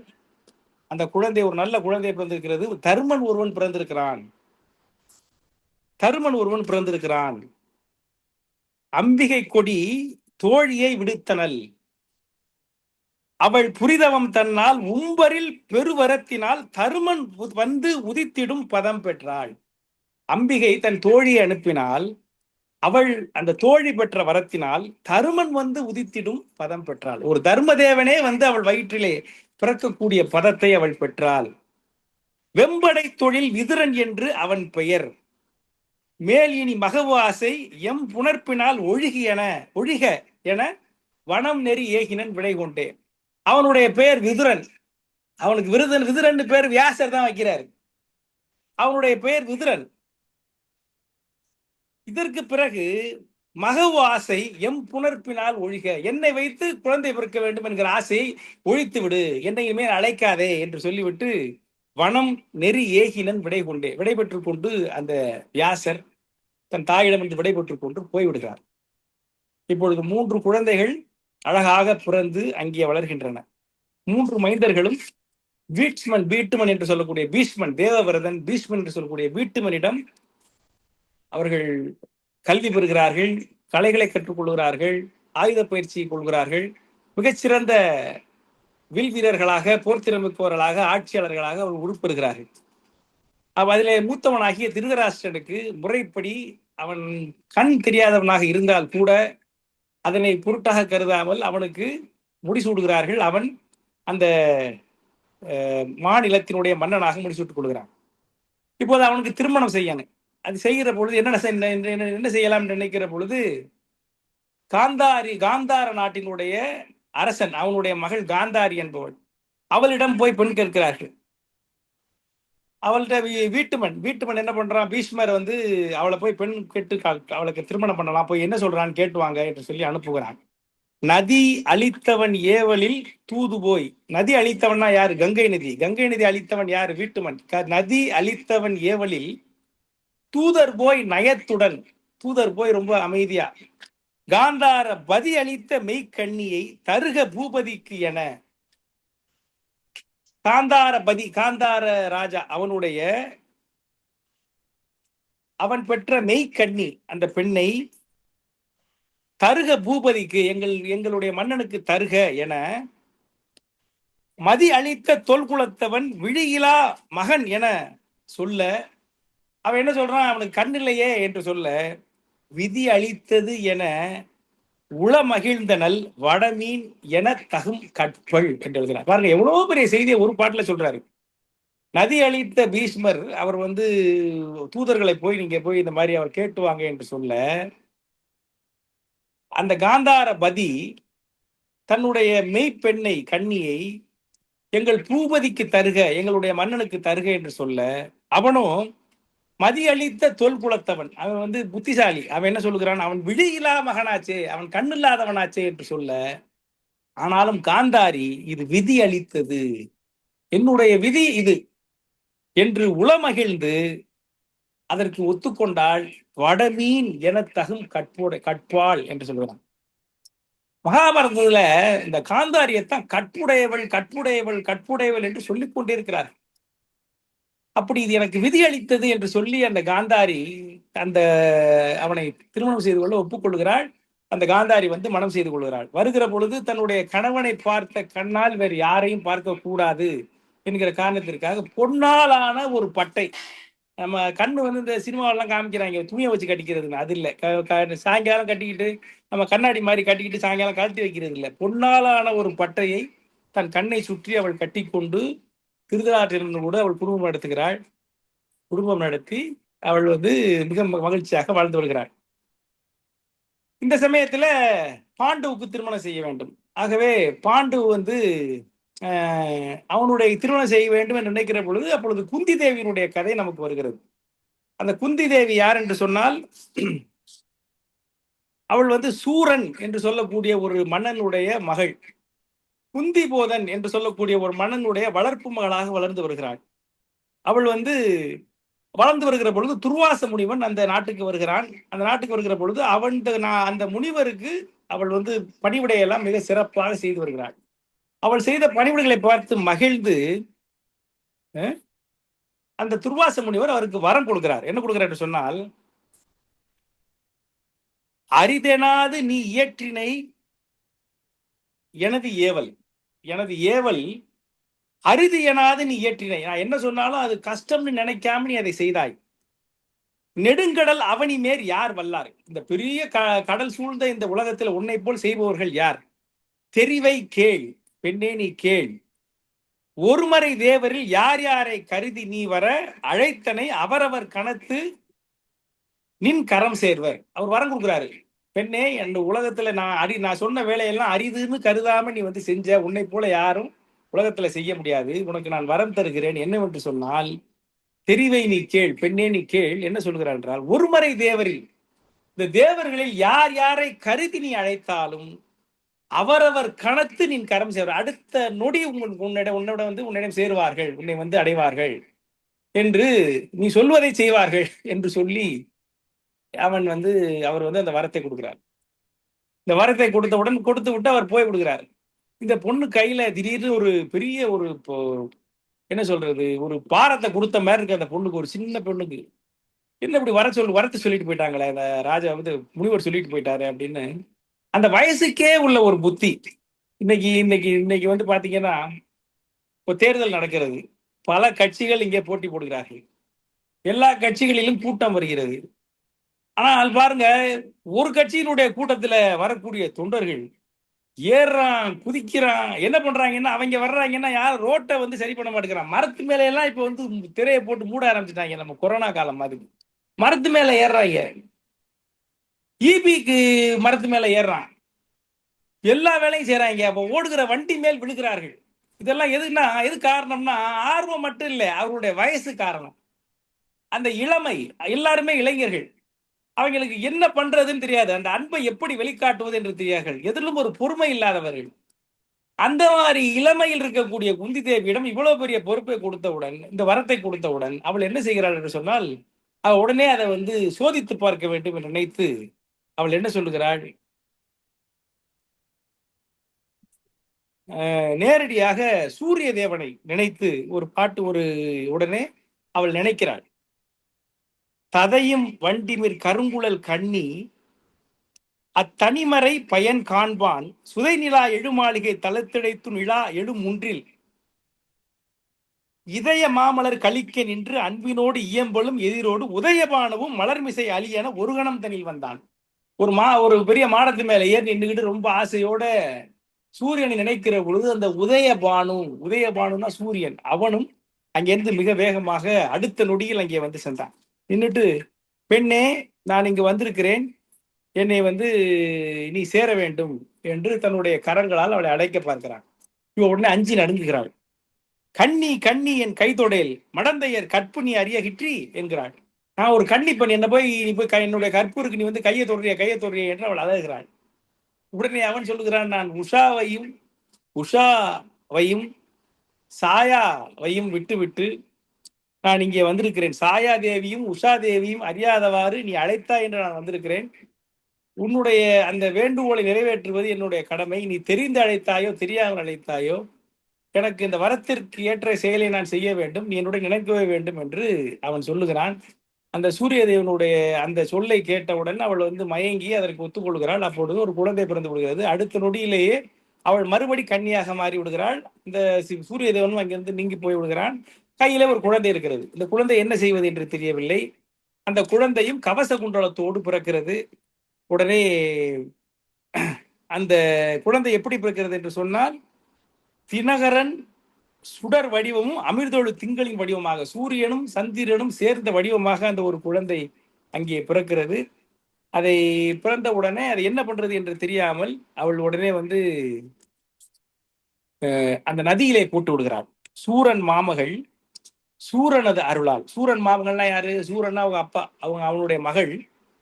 அந்த குழந்தை ஒரு நல்ல குழந்தை பிறந்திருக்கிறது, தருமன் ஒருவன் பிறந்திருக்கிறான் அம்பிகை கொடி தோழியை விடுத்தனள். அவள் புரிதவம் தன்னால் உம்பரில் பெருவரத்தினால் தருமன் வந்து உதித்திடும் பதம் பெற்றாள். அம்பிகை தன் தோழியை அனுப்பினால் அவள் அந்த தோழி பெற்ற வரத்தினால் தருமன் வந்து உதித்திடும் பதம் பெற்றாள். ஒரு தர்மதேவனே வந்து அவள் வயிற்றிலே பிறக்கக்கூடிய பதத்தை அவள் பெற்றாள். வெம்படை தொழில் விதுரன் என்று அவன் பெயர். மேல் இனி மகவு ஆசை எம் புணர்ப்பினால் ஒழிக என வனம் நெறி ஏகினன் விடை கொண்டேன். அவனுடைய பெயர் விதுரன். அவனுக்கு விதுரன் பேர் வியாசர் தான் வைக்கிறார். அவனுடைய பெயர் விதுரன். இதற்கு பிறகு மகவு ஆசை எம் புணர்ப்பினால் ஒழிக, என்னை வைத்து குழந்தை பிறக்க வேண்டும் என்கிற ஆசையை ஒழித்து விடு, என்னை மேல் அழைக்காதே என்று சொல்லிவிட்டு வனம் நெறி ஏகினன் விடை பெற்றுக் கொண்டு அந்த வியாசர் தன் தாயிடம் என்று விடை பெற்றுக் கொண்டு போய்விடுகிறார். இப்பொழுது 3 குழந்தைகள் அழகாக பிறந்து அங்கே வளர்கின்றன. 3 மைந்தர்களும் வீட்டுமன் என்று சொல்லக்கூடிய பீஷ்மன், தேவவிரதன் பீஷ்மன் என்று சொல்லக்கூடிய வீட்டுமனிடம் அவர்கள் கல்வி பெறுகிறார்கள், கலைகளை கற்றுக்கொள்கிறார்கள், ஆயுத பயிற்சியை கொள்கிறார்கள். மிகச்சிறந்த வில் வீரர்களாக, போர்த்திறமிக்கவர்களாக, ஆட்சியாளர்களாக அவர்கள் உருப்பெறுகிறார்கள். அதிலே மூத்தவனாகிய திருதராஷ்டிரனுக்கு முறைப்படி அவன் கண் தெரியாதவனாக இருந்தால் கூட அதனை பொருட்டாக கருதாமல் அவனுக்கு முடிசூடுகிறார்கள். அவன் அந்த மாநிலத்தினுடைய மன்னனாக முடிசூட்டுக் கொள்கிறான். இப்போது அவனுக்கு திருமணம் செய்யணும். அது செய்கிற பொழுது என்ன செய்யலாம் என்று நினைக்கிற பொழுது காந்தார நாட்டினுடைய அரசன், அவனுடைய மகள் காந்தாரி என்பவள், அவளிடம் போய் பெண் கேட்கிறார்கள். அவள்கிட்ட வீட்டுமன் என்ன பண்றான், பீஷ்மர் வந்து அவளை போய் பெண் கேட்டு அவளுக்கு திருமணம் பண்ணலாம், போய் என்ன சொல்றான்னு கேட்டுவாங்க என்று சொல்லி அனுப்புகிறான். நதி அழித்தவன் ஏவலில் தூது போய், நதி அழித்தவன்னா யாரு? கங்கை நதி அழித்தவன் யாரு? வீட்டுமன். நதி அழித்தவன் ஏவலில் தூதர் போய் நயத்துடன், தூதர் போய் ரொம்ப அமைதியா, காந்தார பதி அளித்த மெய்க்கண்ணியை தருக பூபதிக்கு என, காந்தார ராஜா அவன் பெற்ற மெய்க்கண்ணி அந்த பெண்ணை தருக பூபதிக்கு, எங்களுடைய மன்னனுக்கு தருக என மதி அளித்த தொல்குலத்தவன் விழியிலா மகன் என சொல்ல, அவன் என்ன சொல்றான், அவனுக்கு கண்ணில்லையே என்று சொல்ல, விதி அளித்தது என உளமகிழ்ந்தனல் வடமீன் என தகும் கற்பள் என்று எழுதுறார். பாருங்க எவ்வளவு பெரிய செய்தியை ஒரு பாட்டுல சொல்றாரு. நதி அளித்த பீஷ்மர் அவர் வந்து தூதர்களை போய் நீங்க போய் இந்த மாதிரி அவர் கேட்டுவாங்க என்று சொல்ல, அந்த காந்தார பதி தன்னுடைய மெய்ப்பெண்ணை கண்ணியை எங்கள் பூபதிக்கு தருக, எங்களுடைய மன்னனுக்கு தருக என்று சொல்ல, அவனும் மதி அளித்த தொல்குலத்தவன், அவன் வந்து புத்திசாலி, அவன் என்ன சொல்லுகிறான், அவன் விழியில்லா மகனாச்சே, அவன் கண்ணில்லாதவனாச்சே என்று சொல்ல, ஆனாலும் காந்தாரி இது விதி அளித்தது, என்னுடைய விதி இது என்று உளமகிழ்ந்து அதற்கு ஒத்துக்கொண்டால் வடமீன் என தகும் கட்பாள் என்று சொல்லுகிறான். மகாபாரதத்துல இந்த காந்தாரியத்தான் கற்புடையவள் என்று சொல்லிக் கொண்டிருக்கிறார். அப்படி இது எனக்கு விதி அளித்தது என்று சொல்லி அந்த காந்தாரி அவனை திருமணம் செய்து கொள்ள ஒப்புக்கொள்கிறாள். அந்த காந்தாரி வந்து மனம் செய்து கொள்கிறாள். வருகிற பொழுது தன்னுடைய கணவனை பார்த்த கண்ணால் வேறு யாரையும் பார்க்க கூடாது என்கிற காரணத்திற்காக பொன்னாலான ஒரு பட்டை, நம்ம கண்ணு வந்து இந்த சினிமாவெல்லாம் காமிக்கிறாங்க துணியை வச்சு கட்டிக்கிறதுன்னு, அது இல்லை. சாயங்காலம் கட்டிக்கிட்டு நம்ம கண்ணாடி மாதிரி கட்டிக்கிட்டு சாயங்காலம் கழட்டி வைக்கிறது இல்லை. பொன்னாலான ஒரு பட்டையை தன் கண்ணை சுற்றி அவள் கட்டி கொண்டு திருதராட்டிரனுடன் கூட அவள் குடும்பம் நடத்தி அவள் வந்து மிக மகிழ்ச்சியாக வாழ்ந்து வருகிறாள். இந்த சமயத்துல பாண்டுவுக்கு திருமணம் செய்ய வேண்டும். ஆகவே பாண்டு வந்து அவனுடைய திருமணம் செய்ய வேண்டும் என்று நினைக்கிற பொழுது அப்பொழுது குந்தி தேவியினுடைய கதை நமக்கு வருகிறது. அந்த குந்தி தேவி யார் என்று சொன்னால், அவள் வந்து சூரன் என்று சொல்லக்கூடிய ஒரு மன்னனுடைய மகள், குந்தி போதன் என்று சொல்லக்கூடிய ஒரு மன்னனுடைய வளர்ப்பு மகளாக வளர்ந்து வருகிறாள். அவள் வந்து வளர்ந்து வருகிற பொழுது துர்வாச முனிவன் அந்த நாட்டுக்கு வருகிறான். அந்த நாட்டுக்கு வருகிற பொழுது அந்த முனிவருக்கு அவள் வந்து பணிவிடையெல்லாம் மிக சிறப்பாக செய்து வருகிறாள். அவள் செய்த பணிவிடைகளை பார்த்து மகிழ்ந்து அந்த துர்வாச முனிவர் அவருக்கு வரம் கொடுக்கிறார். என்ன கொடுக்கிறார் என்று சொன்னால், அரிதெனாது நீ இயற்றினை எனது ஏவல். எனது ஏவல் அரிது எனாது நீ இயற்றினை. நான் என்ன சொன்னாலும் அது கஷ்டம்னு நினைக்காம நீ அதை செய்தாய். நெடுங்கடல் அவனி மேற் யார் வல்லார். இந்த பெரிய கடல் சூழ்ந்த இந்த உலகத்தில் உன்னை போல் செய்பவர்கள் யார்? தெரிவை கேள் பெண்ணே நீ கேள். ஒருமறை தேவரில் யார் யாரை கருதி நீ வர அழைத்தனை அவரவர் கணத்து நின் கரம் சேர்வர். அவர் வரம் கொடுக்குறாரு. பெண்ணே, அந்த உலகத்துல நான் சொன்ன வேலையெல்லாம் அரிதுன்னு கருதாம நீ வந்து செஞ்ச. உன்னை போல யாரும் உலகத்துல செய்ய முடியாது. உனக்கு நான் வரம் தருகிறேன். என்னவென்று சொன்னால், தெரிவை நீ கேள் பெண்ணே நீ கேள். என்ன சொல்கிறார் என்றால், ஒருமறை தேவரில், இந்த தேவர்களில் யார் யாரை கருதி நீ அழைத்தாலும் அவரவர் கணத்து நின் கரம் சேர்வார். அடுத்த நொடி உன்னிடம் சேருவார்கள், உன்னை வந்து அடைவார்கள் என்று நீ சொல்வதை செய்வார்கள் என்று சொல்லி அவர் வந்து அந்த வரத்தை கொடுக்கிறார். இந்த வரத்தை கொடுத்து விட்டு அவர் போய் விடுகிறார். இந்த பொண்ணு கையில திடீர்னு ஒரு பெரிய ஒரு என்ன சொல்றது, ஒரு பாரத்தை கொடுத்த மாதிரி இருக்கு அந்த பொண்ணுக்கு. ஒரு சின்ன பொண்ணுக்கு என்ன இப்படி வரத்தை சொல்லிட்டு போயிட்டாங்களே, அந்த ராஜா வந்து முனிவர் சொல்லிட்டு போயிட்டாரு அப்படின்னு அந்த வயசுக்கே உள்ள ஒரு புத்தி. இன்னைக்கு வந்து பாத்தீங்கன்னா, இப்போ தேர்தல் நடக்கிறது. பல கட்சிகள் இங்கே போட்டி போடுகிறார்கள். எல்லா கட்சிகளிலும் கூட்டம் வருகிறது. ஆனால் பாருங்க, ஒரு கட்சியினுடைய கூட்டத்துல வரக்கூடிய தொண்டர்கள் ஏறான் குதிக்கிறான். என்ன பண்றாங்கன்னா, அவங்க வர்றாங்கன்னா யாரும் ரோட்டை வந்து சரி பண்ண மாட்டேங்கிறான். மரத்து மேல எல்லாம் இப்ப வந்து திரையை போட்டு மூட ஆரம்பிச்சுட்டாங்க. நம்ம கொரோனா காலம் மாதிரி மரத்து மேல ஏறாங்க. ஈபிக்கு மரத்து மேல ஏறான். எல்லா வேலையும் செய்யறாங்க. அப்ப ஓடுகிற வண்டி மேல் விழுகிறார்கள். இதெல்லாம் எது காரணம்னா, ஆர்வம் மட்டும் இல்லை, அவருடைய வயசு காரணம். அந்த இளமை, எல்லாருமே இளைஞர்கள். அவங்களுக்கு என்ன பண்றதுன்னு தெரியாது. அந்த அன்பை எப்படி வெளிக்காட்டுவது என்று தெரியார்கள். எதிலும் ஒரு பொறுமை இல்லாதவர்கள். அந்த மாதிரி இளமையில் இருக்கக்கூடிய குந்தி தேவியிடம் இவ்வளவு பெரிய பொறுப்பை கொடுத்தவுடன், இந்த வரத்தை கொடுத்தவுடன் அவள் என்ன செய்கிறாள் என்று சொன்னால், அவள் உடனே அதை வந்து சோதித்து பார்க்க வேண்டும் என்று நினைத்து அவள் என்ன சொல்லுகிறாள், நேரடியாக சூரிய தேவனை நினைத்து ஒரு உடனே அவள் நினைக்கிறாள். ததையும் வண்டிமிர் கருங்குழல் கண்ணி அத்தனிமறை பயன் காண்பான் சுதை நிலா எழுமாளிகை தளத்திடைத்து நிலா எழுமுன்றில் இதய மாமலர் கழிக்க நின்று அன்பினோடு இயம்பலும் எதிரோடு உதயபானவும் மலர்மிசை அலியன ஒரு கணம் தனில் வந்தான். ஒரு பெரிய மாடத்து மேல ஏறி நின்றுகிட்டு ரொம்ப ஆசையோட சூரியனை நினைக்கிற பொழுது அந்த உதயபானுன்னா சூரியன், அவனும் அங்கிருந்து மிக வேகமாக அடுத்த நொடியில் அங்கே வந்து சென்றான். நின்றுட்டு, பெண்ணே நான் இங்கு வந்திருக்கிறேன், என்னை வந்து நீ சேர வேண்டும் என்று தன்னுடைய கரங்களால் அவளை அடைக்க பார்க்கிறான். இவ உடனே அஞ்சி நடுங்குகிறாள். கண்ணி என் கைத்தொடையில் மடந்தையர் கற்பு நீ அறியகிற்றி என்கிறாள். நான் ஒரு கண்ணி பெண், நீ போய் என்னுடைய கற்பூருக்கு நீ வந்து கையை தொடுறிய என்று அவள் அழகிறாள். உடனே அவன் சொல்லுகிறான், நான் உஷாவையும் சாயாவையும் விட்டு நான் இங்கே வந்திருக்கிறேன். சாயா தேவியும் உஷா தேவியும் அறியாதவாறு நீ அழைத்தாய் என்று நான் வந்திருக்கிறேன். உன்னுடைய அந்த வேண்டுகோளை நிறைவேற்றுவது என்னுடைய கடமை. நீ தெரிந்து அழைத்தாயோ தெரியாமல் அழைத்தாயோ, எனக்கு இந்த வரத்திற்கு ஏற்ற செயலை நான் செய்ய வேண்டும், நீ என்னுடைய நினைக்கவே வேண்டும் என்று அவன் சொல்லுகிறான். அந்த சூரிய தேவனுடைய அந்த சொல்லை கேட்டவுடன் அவள் வந்து மயங்கி அதற்கு ஒத்துக்கொள்கிறாள். அப்பொழுது ஒரு குழந்தை பிறந்து விடுகிறது. அடுத்த நொடியிலேயே அவள் மறுபடி கன்னியாக மாறி விடுகிறாள். இந்த சூரிய தேவனும் அங்கிருந்து நீங்கி போய் விடுகிறான். கையில ஒரு குழந்தை இருக்கிறது. இந்த குழந்தை என்ன செய்வது என்று தெரியவில்லை. அந்த குழந்தையும் கவச குண்டலத்தோடு பிறக்கிறது. உடனே அந்த குழந்தை எப்படி பிறக்கிறது என்று சொன்னால், தினகரன் சுடர் வடிவமும் அமிர்தொழு திங்களின் வடிவமாக, சூரியனும் சந்திரனும் சேர்ந்த வடிவமாக அந்த ஒரு குழந்தை அங்கே பிறக்கிறது. அதை பிறந்த உடனே அது என்ன பண்றது என்று தெரியாமல் அவள் உடனே வந்து அந்த நதியிலே போட்டு விடுகிறாள். சூரன் மாமகள் சூரனது அருளால், சூரன் மாமகள்னா யாரு? சூரன்னா அவங்க அப்பா, அவனுடைய மகள்.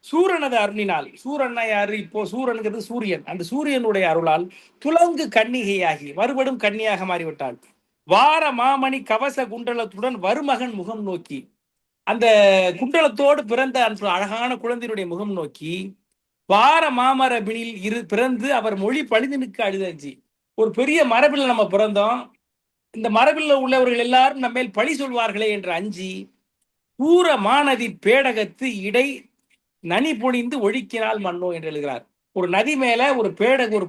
சூரனது அருளினால், சூரன்னா யாரு? இப்போ சூரனுங்கிறது சூரியன். அந்த சூரியனுடைய அருளால் துலங்கு கன்னிகையாகி மறுபடியும் கன்னியாக மாறிவிட்டாள். வார மாமணி கவச குண்டலத்துடன் வருமகன் முகம் நோக்கி, அந்த குண்டலத்தோடு பிறந்த அந்த அழகான குழந்தையினுடைய முகம் நோக்கி, வார மாமரபினில் பிறந்து அவர் மொழி பழிதனுக்கு அழுதஞ்சி. ஒரு பெரிய மரபில் நம்ம பிறந்தோம், இந்த மரபில் உள்ளவர்கள் எல்லாரும் நம்ம மேல் பழி சொல்வார்களே என்று அஞ்சி, பூர மாநதி பேடகத்து இடை நனி பொழிந்து ஒழுக்கினால் மன்னோ என்று எழுதுகிறார். ஒரு நதி மேல ஒரு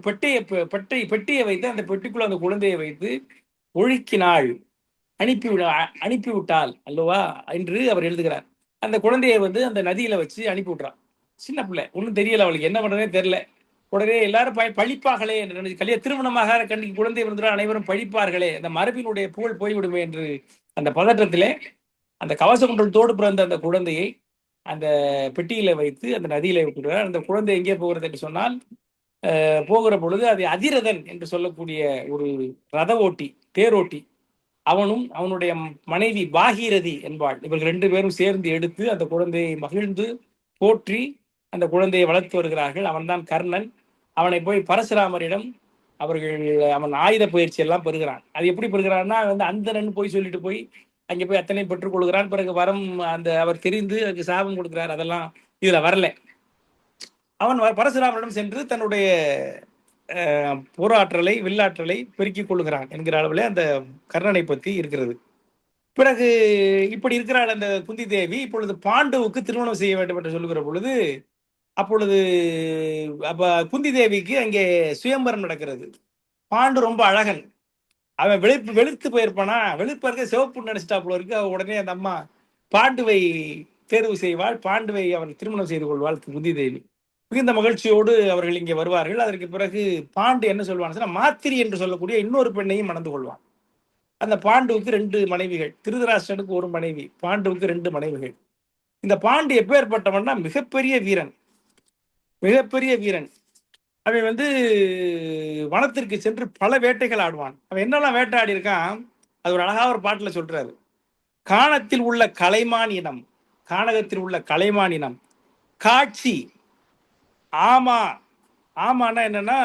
பெட்டியை வைத்து அந்த பெட்டிக்குள்ள அந்த குழந்தையை வைத்து ஒழுக்கினாள், அனுப்பிவிட்டாள் அல்லவா என்று அவர் எழுதுகிறார். அந்த குழந்தையை வந்து அந்த நதியில வச்சு அனுப்பி விட்றான். சின்ன பிள்ளை, ஒன்றும் தெரியல, அவளுக்கு என்ன பண்றதே தெரியல. உடனே எல்லாரும் பழிப்பார்களே என்று நினைச்சு, திருமணமாக கண்டிக்கு குழந்தை பிறந்தால் அனைவரும் பழிப்பார்களே, அந்த மரபினுடைய புகழ் போய்விடுமே என்று அந்த பதற்றத்திலே அந்த கவசகுண்டலத்தோடு பிறந்த அந்த குழந்தையை அந்த பெட்டியில வைத்து அந்த நதியில விட்டுறார். அந்த குழந்தை எங்கே போகிறது என்று சொன்னால், போகிற பொழுது அது அதிரதன் என்று சொல்லக்கூடிய ஒரு ரத ஓட்டி, தேரோட்டி, அவனும் அவனுடைய மனைவி பாகீரதி என்பாள், இவர்கள் 2 பேரும் சேர்ந்து எடுத்து அந்த குழந்தையை மகிழ்ந்து போற்றி அந்த குழந்தையை வளர்த்து வருகிறார்கள். அவன்தான் கர்ணன். அவனை போய் பரசுராமரிடம் அவன் ஆயுத பயிற்சி எல்லாம் பெறுகிறான். அது எப்படி பெறுகிறான்னா, வந்து அந்தரன் போய் சொல்லிட்டு போய் அங்கே போய் அத்தனை பெற்றுக் கொள்கிறான். பிறகு வரம் அவர் தெரிந்து அதுக்கு சாபம் கொடுக்கிறார். அதெல்லாம் இதுல வரல. அவன் பரசுராமரிடம் சென்று தன்னுடைய போராற்றலை, வில்லாற்றலை பெருக்கிக் கொள்கிறான் என்கிற அளவில் அந்த கர்ணனை பற்றி இருக்கிறது. பிறகு இப்படி இருக்கிறாள் அந்த குந்தி தேவி. இப்பொழுது பாண்டுவுக்கு திருமணம் செய்ய வேண்டும் என்று சொல்லுகிற பொழுது, அப்பொழுது குந்தி தேவிக்கு அங்கே சுயம்பரம் நடக்கிறது. பாண்டு ரொம்ப அழகன், அவன் வெளுத்து போயிருப்பானா, வெளுப்பறக்க சிவப்பு நினைச்சிட்டா போல இருக்கு. உடனே அந்த அம்மா பாண்டுவை தேர்வு செய்வாள், பாண்டுவை அவன் திருமணம் செய்து கொள்வாள் குந்தி தேவி. மிகுந்த மகிழ்ச்சியோடு அவர்கள் இங்கே வருவார்கள். அதற்கு பிறகு பாண்டு என்ன சொல்வான், மாத்திரி என்று சொல்லக்கூடிய இன்னொரு பெண்ணையும் மணந்து கொள்வான். அந்த பாண்டுவுக்கு 2 மனைவிகள், திருதராஷ்டிரனுக்கு 1 மனைவி, பாண்டுவுக்கு 2 மனைவிகள். இந்த பாண்டு எப்பேற்பட்டவன்னா மிகப்பெரிய வீரன், மிகப்பெரிய வீரன். அவன் வந்து வனத்திற்கு சென்று பல வேட்டைகள் ஆடுவான். அவன் என்னெல்லாம் வேட்டையாடி இருக்கான், அது ஒரு அழகா ஒரு பாட்டுல சொல்றாரு. காணத்தில் உள்ள கலைமான் இனம், கானகத்தில் உள்ள கலைமான் இனம், காட்சி ஆமா, ஆமான்னா என்னன்னா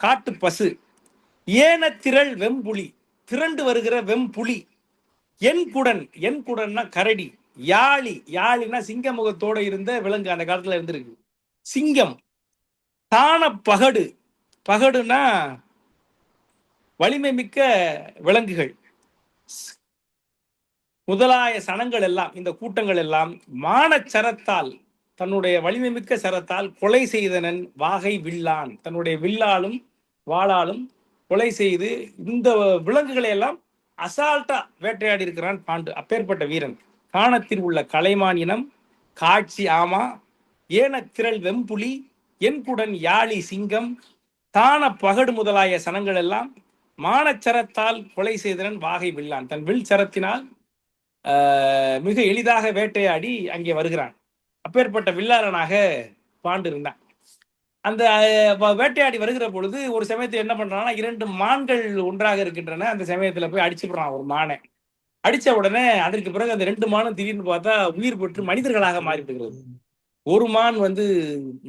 காட்டு பசு, ஏன திரள் வெம்புலி, திரண்டு வருகிற வெம்புலி, என் குடன்னா கரடி, யாழி, யாழினா சிங்க முகத்தோட இருந்த விலங்கு, அந்த காலத்துல இருந்திருக்கு சிங்கம், தான பகடு, பகடுனா வலிமை மிக்க விலங்குகள் முதலாய சனங்கள் எல்லாம், இந்த கூட்டங்கள் எல்லாம் மானச்சரத்தால், தன்னுடைய வலிமை மிக்க சரத்தால் கொலை செய்தனன் வாகை வில்லான், தன்னுடைய வில்லாலும் வாளாலும் கொலை செய்து இந்த விலங்குகளை எல்லாம் அசால்ட்டா வேட்டையாடி இருக்கிறான் பாண்டு. அப்பேற்பட்ட வீரன். காணத்தில் உள்ள கலைமான் இனம், காட்சி ஆமா, ஏன திரள் வெம்புலி, என்குடன் யாழி சிங்கம், தான பகடு முதலாய சனங்கள் எல்லாம் மானச்சரத்தால் கொலை செய்தனன் வாகை வில்லான், தன் வில் சரத்தினால் மிக எளிதாக வேட்டையாடி அங்கே வருகிறான். அப்பேற்பட்ட வில்லாளனாக பாண்டு இருந்தான். அந்த வேட்டையாடி வருகிற பொழுது ஒரு சமயத்தில் என்ன பண்றான்னா, 2 மான்கள் ஒன்றாக இருக்கின்றன. அந்த சமயத்துல போய் அடிச்சுடுறான் ஒரு மானை. அடிச்ச உடனே அதற்கு பிறகு அந்த 2 மானும் திடீர்னு பார்த்தா உயிர் பெற்று மனிதர்களாக மாறிவிடுகிறது. ஒரு மான் வந்து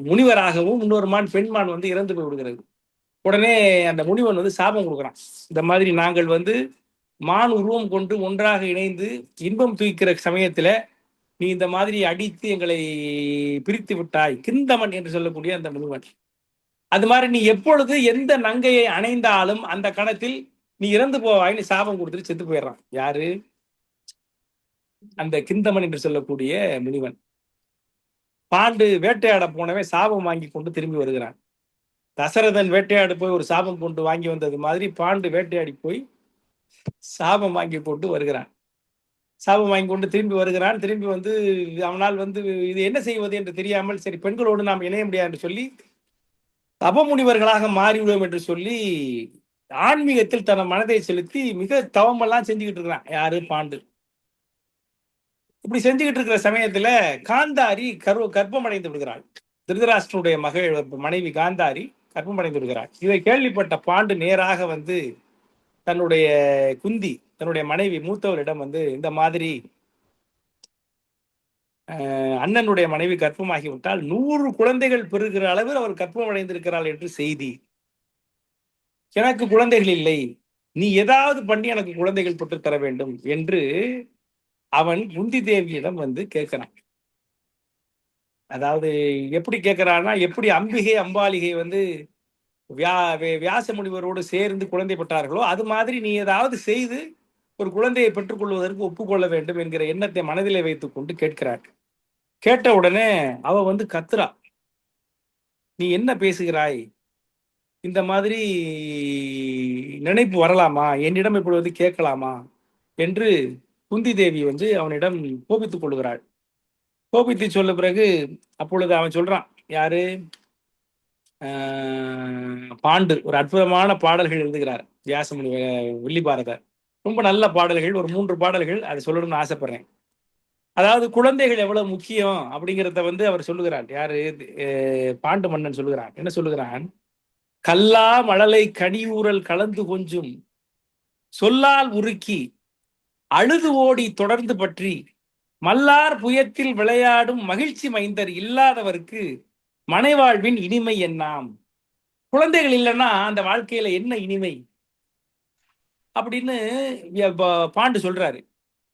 முனிவராகவும் இன்னொரு மான் பெண் மான் வந்து இறந்து போய் விடுகிறது. உடனே அந்த முனிவன் வந்து சாபம் கொடுக்குறான். இந்த மாதிரி நாங்கள் வந்து மான் உருவம் கொண்டு ஒன்றாக இணைந்து இன்பம் தூக்கிற சமயத்துல நீ இந்த மாதிரி அடித்து எங்களை பிரித்து விட்டாய், கிந்தமன் என்று சொல்லக்கூடிய அந்த முனிவன். அது மாதிரி நீ எப்பொழுது எந்த நங்கையை அணைந்தாலும் அந்த கணத்தில் நீ இறந்து போவாய்னு சாபம் கொடுத்துட்டு செத்து போயிடுறான். யாரு? அந்த கிந்தமன் என்று சொல்லக்கூடிய முனிவன். பாண்டு வேட்டையாட போனவன் சாபம் வாங்கி கொண்டு திரும்பி வருகிறான். தசரதன் வேட்டையாடு போய் ஒரு சாபம் கொண்டு வாங்கி வந்தது மாதிரி பாண்டு வேட்டையாடி போய் சாபம் வாங்கி கொண்டு வருகிறான். சாபம் வாங்கி கொண்டு திரும்பி வருகிறான். திரும்பி வந்து அவனால் வந்து இது என்ன செய்வது என்று தெரியாமல், சரி பெண்களோடு நாம் இணைய முடியாது என்று சொல்லி தபமுனிவர்களாக மாறிவிடுவோம் என்று சொல்லி ஆன்மீகத்தில் தன் மனதை செலுத்தி மிக தவமெல்லாம் செஞ்சுக்கிட்டு இருக்கிறான். யாரு? பாண்டு. இப்படி செஞ்சுக்கிட்டு இருக்கிற சமயத்துல காந்தாரி கர்ப்பம் அடைந்து விடுகிறாள். திருதராஷ்டிரனுடைய மனைவி காந்தாரி கர்ப்பம் அடைந்து விடுகிறாள். இதை கேள்விப்பட்ட பாண்டு நேராக வந்து தன்னுடைய குந்தி, தன்னுடைய மனைவி மூத்தவரிடம் வந்து இந்த மாதிரி அண்ணனுடைய மனைவி கர்ப்பமாகிவிட்டால் 100 குழந்தைகள் பெறுகிற அளவில் அவர் கர்ப்பம் அடைந்திருக்கிறாள் என்று செய்தி. எனக்கு குழந்தைகள் இல்லை, நீ ஏதாவது பண்ணி எனக்கு குழந்தைகள் பெற்று தர வேண்டும் என்று அவன் குந்தி தேவியிடம் வந்து கேட்கிறான். அதாவது எப்படி கேட்கிறான்னா, எப்படி அம்பிகை அம்பாலிகை வந்து வியாச முனிவரோடு சேர்ந்து குழந்தை பெற்றார்களோ அது மாதிரி நீ ஏதாவது செய்து ஒரு குழந்தையை பெற்றுக்கொள்வதற்கு ஒப்புக்கொள்ள வேண்டும் என்கிற எண்ணத்தை மனதிலே வைத்துக் கொண்டு கேட்கிறார். கேட்ட உடனே அவ வந்து கத்துறா, நீ என்ன பேசுகிறாய், இந்த மாதிரி நினைப்பு வரலாமா, என்னிடம் இப்படி வந்து கேட்கலாமா என்று குந்தி தேவி வந்து அவனிடம் கோபித்துக் கொள்கிறாள். கோபித்து சொல்ல பிறகு அப்பொழுது அவன் சொல்றான், யாரு, பாண்டு ஒரு அற்புதமான பாடல்கள் எழுதுகிறார் வியாசமுனி, வில்லிபாரதர். ரொம்ப நல்ல பாடல்கள், ஒரு 3 பாடல்கள் அதை சொல்லணும்னு ஆசைப்படுறேன். அதாவது குழந்தைகள் எவ்வளவு முக்கியம் அப்படிங்கிறத வந்து அவர் சொல்லுகிறார். யாரு, பாண்டு மன்னன் சொல்லுகிறான். என்ன சொல்லுகிறான், கல்லா மழலை கனியூரல் கலந்து கொஞ்சும் சொல்லால் உருக்கி அழுது ஓடி தொடர்ந்து பற்றி மல்லார் புயத்தில் விளையாடும் மகிழ்ச்சி மைந்தர் இல்லாதவருக்கு மனைவாழ்வின் இனிமை என்னாம். குழந்தைகள் இல்லைன்னா அந்த வாழ்க்கையில என்ன இனிமை அப்படின்னு பாண்டு சொல்றாரு.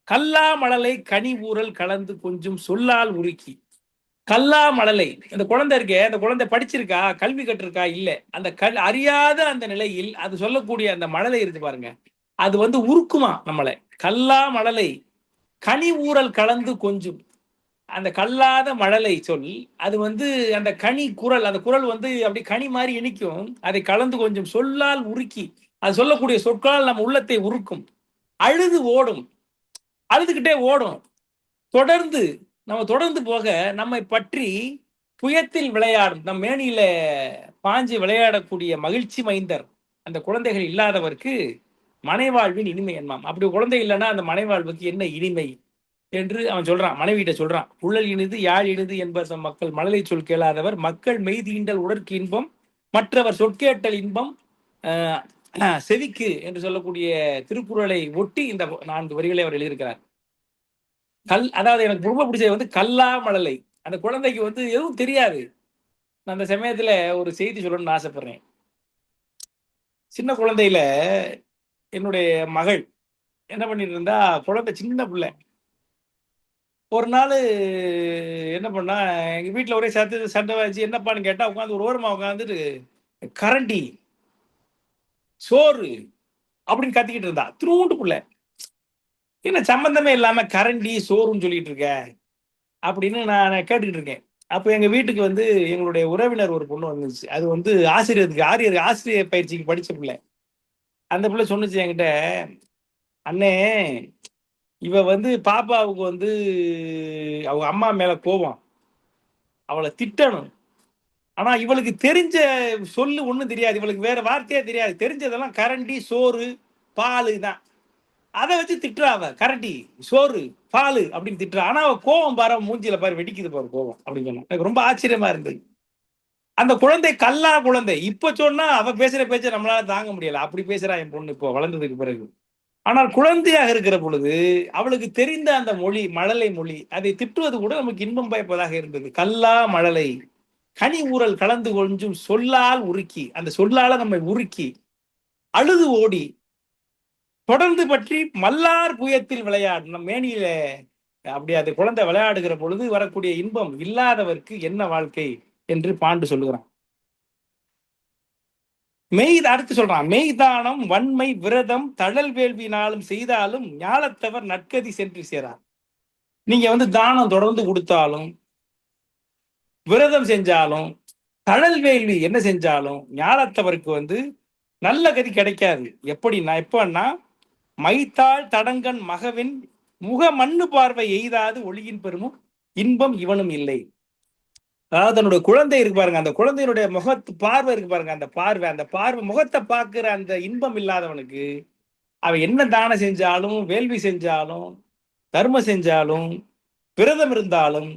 கல்லா மழலை கனி ஊரல் கலந்து கொஞ்சம் சொல்லால் உருக்கி. கல்லா மழலை, அந்த குழந்தை இருக்கே, அந்த குழந்தை படிச்சிருக்கா, கல்வி கற்றிருக்கா, இல்ல, அந்த அறியாத அந்த நிலையில் அது சொல்லக்கூடிய அந்த மழலை இருக்கு பாருங்க, அது வந்து உருக்குமா நம்மளை. கல்லா மழலை கனி ஊரல் கலந்து கொஞ்சம், அந்த கல்லாத மழலை சொல், அது வந்து அந்த கனி குரல், அந்த குரல் வந்து அப்படி கனி மாதிரி இனிக்கும், அதை கலந்து கொஞ்சம் சொல்லால் உருக்கி, அது சொல்லக்கூடிய சொற்களால் நம்ம உள்ளத்தை உருக்கும். அழுது ஓடும், அழுதுகிட்டே ஓடும், தொடர்ந்து நம்ம தொடர்ந்து போக நம்மை பற்றி புயத்தில் விளையாடும், நம் மேனியில பாஞ்சு விளையாடக்கூடிய மகிழ்ச்சி மைந்தர் அந்த குழந்தைகள் இல்லாதவருக்கு மனைவாழ்வின் இனிமை என்மாம். அப்படி குழந்தை இல்லைன்னா அந்த மனைவாழ்வுக்கு என்ன இனிமை என்று அவன் சொல்றான், மனைவிட்ட சொல்றான். புள்ளல் இனிது யாழ் இனிது என்பது மக்கள் மழலை சொல் கேளாதவர், மக்கள் மெய்தீண்டல் உடற்கு இன்பம், மற்றவர் சொற்கேட்டல் இன்பம் செவிக்கு என்று சொல்லக்கூடிய திருக்குறளை ஒட்டி இந்த 4 வரிகளை அவர் எழுதியிருக்கிறார். அதாவது எனக்கு ரொம்ப பிடிச்சது வந்து கல்லா மழலை. அந்த குழந்தைக்கு வந்து எதுவும் தெரியாது. நான் அந்த சமயத்துல ஒரு செய்தி சொல்லணும்னு ஆசைப்படுறேன். சின்ன குழந்தையில என்னுடைய மகள் என்ன பண்ணிட்டு இருந்தா, குழந்தை சின்ன பிள்ளை. ஒரு நாள் என்ன பண்ணா, எங்க வீட்டுல ஒரே சண்டை வச்சு, என்னப்பான்னு கேட்டா உட்காந்து ஒரு ஓரமா உட்காந்துட்டு கரண்டி சோறு அப்படின்னு கத்திக்கிட்டு இருந்தா. திருவுண்டு பிள்ளை, என்ன சம்பந்தமே இல்லாம கரண்டி சோறுன்னு சொல்லிட்டு இருக்க அப்படின்னு நான் கேட்டுக்கிட்டு இருக்கேன். அப்போ எங்க வீட்டுக்கு வந்து எங்களுடைய உறவினர் ஒரு பொண்ணு வந்துச்சு. அது வந்து ஆசிரியர் பயிற்சிக்கு படிச்ச பிள்ளை. அந்த பிள்ளை சொன்னுச்சு என்கிட்ட, அண்ணே, இவ வந்து பாப்பாவுக்கு வந்து அவங்க அம்மா மேல கோபம், அவளை திட்டணும், ஆனா இவளுக்கு தெரிஞ்ச சொல்லு ஒண்ணும் தெரியாது, இவளுக்கு வேற வார்த்தையே தெரியாது, தெரிஞ்சதெல்லாம் கரண்டி சோறு பால் தான், அதை வச்சு திட்டுறா. அவ கரண்டி சோறு பால் அப்படின்னு திட்டுறா. ஆனா அவ கோவம் பாரு, மூஞ்சில பாரு வெடிக்குது பாரு கோவம் அப்படின்னு. எனக்கு ரொம்ப ஆச்சரியமா இருந்தது. அந்த குழந்தை கல்லா குழந்தை. இப்ப சொன்னா அவ பேசுற பேச்ச நம்மளால தாங்க முடியல, அப்படி பேசுறா என் பொண்ணு இப்போ வளர்ந்ததுக்கு பிறகு. ஆனால் குழந்தையாக இருக்கிற பொழுது அவளுக்கு தெரிந்த அந்த மொழி, மழலை மொழி, அதை திட்டுவது கூட நமக்கு இன்பம் பயப்பதாக இருந்தது. கல்லா மழலை கனி ஊரல் கலந்து கொஞ்சம் சொல்லால் உருக்கி, அந்த சொல்லால நம்மை உருக்கி அழுது ஓடி தொடர்ந்து பற்றி மல்லார் புயத்தில் விளையாடும் நம் மேனியில. அப்படி அது குழந்தை விளையாடுகிற பொழுது வரக்கூடிய இன்பம் இல்லாதவருக்கு என்ன வாழ்க்கை என்று பாண்டு சொல்லுகிறான். அடுத்து சொல்றான், மெய்தானம் வன்மை விரதம் தழல் வேள்வினாலும் செய்தாலும் ஞாலத்தவர் நற்கதி சென்று சேரார். நீங்க வந்து தானம் தொடர்ந்து கொடுத்தாலும், விரதம் செஞ்சாலும், தழல் வேள்வி என்ன செஞ்சாலும் ஞாலத்தவருக்கு வந்து நல்ல கதி கிடைக்காது. எப்படின்னா மைத்தாள் தடங்கன் மகவின் முக மண்ணு பார்வை எய்தாது ஒளியின் பெருமும் இன்பம் இவனும் இல்லை. அதாவது தன்னுடைய குழந்தை இருக்கு பாருங்க, அந்த குழந்தையினுடைய முகத்து பார்வை இருக்கு பாருங்க, அந்த பார்வை முகத்தை பார்க்கிற அந்த இன்பம் இல்லாதவனுக்கு அவன் என்ன தானம் செஞ்சாலும், வேள்வி செஞ்சாலும், தர்மம் செஞ்சாலும், விரதம் இருந்தாலும்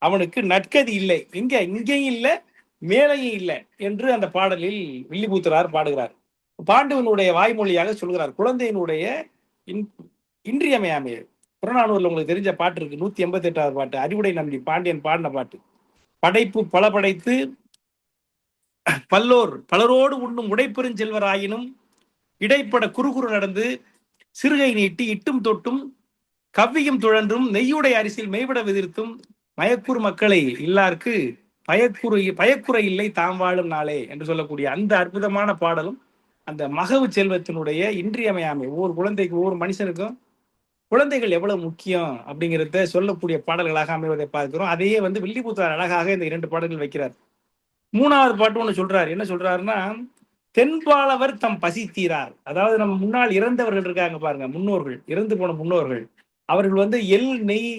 அவனுக்கு நற்கதி இல்லை. இங்கேயும் இல்லை, மேலையும் இல்லை என்று அந்த பாடலில் வில்லிபுத்தரார் பாடுகிறார். பாண்டுவனுடைய வாய்மொழியாக சொல்கிறார் குழந்தையினுடைய இன்றியமையாமை. புறநானூர்ல உங்களுக்கு தெரிஞ்ச பாட்டு இருக்கு, 188வது பாட்டு, அறிவுடை நம்பி பாண்டியன் பாடின பாட்டு. படைப்பு பல படைத்து பலரோடு உண்ணும் உடைப்பெருஞ்செல்வராயினும் இடைப்பட குறுகுறு நடந்து சிறுகை நீட்டி இட்டும் தொட்டும் கவ்வியும் துழன்றும் நெய்யுடை அரிசியில் மெய்விட விதிர்த்தும் மயக்கூறு மக்களை இல்லாருக்கு பயக்குறை இல்லை தாம் வாழும் நாளே என்று சொல்லக்கூடிய அந்த அற்புதமான பாடலும் அந்த மகவு செல்வத்தினுடைய இன்றியமையாமை. ஒவ்வொரு குழந்தைக்கு, ஒவ்வொரு மனுஷனுக்கும் குழந்தைகள் எவ்வளவு முக்கியம் அப்படிங்கிறத சொல்லக்கூடிய பாடல்களாக அமைவதை பார்க்கிறோம். அதையே வந்து வில்லிபுத்தூர் அழகாக இந்த 2 பாடல்கள் வைக்கிறார். 3வது பாட்டு ஒண்ணு சொல்றாரு. என்ன சொல்றாருன்னா, தென்பாலவர் தம் பசி தீரார். அதாவது நம்ம முன்னால் இறந்தவர்கள் இருக்காங்க பாருங்க, முன்னோர்கள், இறந்து போன முன்னோர்கள். அவர்கள் வந்து எள், நெய்,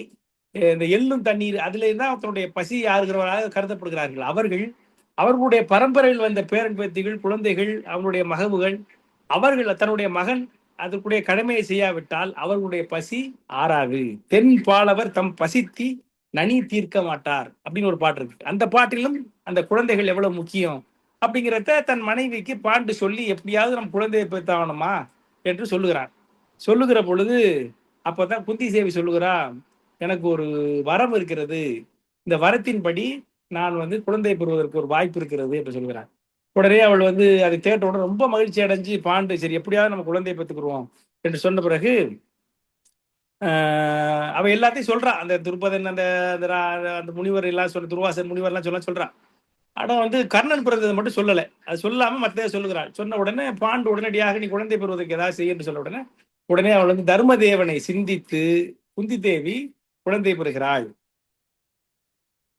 இந்த எள்ளும் தண்ணீர் அதுல தான் தன்னுடைய பசி ஆறுகிறவராக கருதப்படுகிறார்கள். அவர்களுடைய பரம்பரையில் வந்த பேரன் பேத்திகள், குழந்தைகள், அவருடைய மகவுகள், அவர்கள் தன்னுடைய மகன் அதற்குடைய கடமையை செய்யாவிட்டால் அவர்களுடைய பசி ஆறாது. தென் பாலவர் தம் பசித்தி நனி தீர்க்க மாட்டார் அப்படின்னு ஒரு பாட்டு இருக்கு. அந்த பாட்டிலும் அந்த குழந்தைகள் எவ்வளவு முக்கியம் அப்படிங்கிறத தன் மனைவிக்கு பாண்டு சொல்லி எப்படியாவது நம்ம குழந்தையை பெற்றாகணுமா என்று சொல்லுகிற பொழுது அப்பதான் குந்தி சேவி சொல்லுகிறா, எனக்கு ஒரு வரம் இருக்கிறது, இந்த வரத்தின்படி நான் வந்து குழந்தை பெறுவதற்கு ஒரு வாய்ப்பு இருக்கிறது என்று சொல்கிறார். உடனே அவள் வந்து அதை கேட்ட உடனே ரொம்ப மகிழ்ச்சி அடைஞ்சு பாண்டு சரி எப்படியாவது நம்ம குழந்தையை பெற்றுக்குருவோம் என்று சொன்ன பிறகு அவ எல்லாத்தையும் சொல்றா. அந்த துருபதன் அந்த முனிவர் எல்லாம் துர்வாசன் முனிவர் எல்லாம் சொல்றான். ஆனா வந்து கர்ணன் பிறந்ததை மட்டும் சொல்லலை. அது சொல்லாம மற்ற சொல்லுகிறாள். சொன்ன உடனே பாண்டு உடனடியாக நீ குழந்தை பெறுவதற்கு ஏதாவது செய்ய என்று சொல்ல உடனே அவள் வந்து தர்மதேவனை சிந்தித்து குந்தி தேவி குழந்தை பெறுகிறாள்.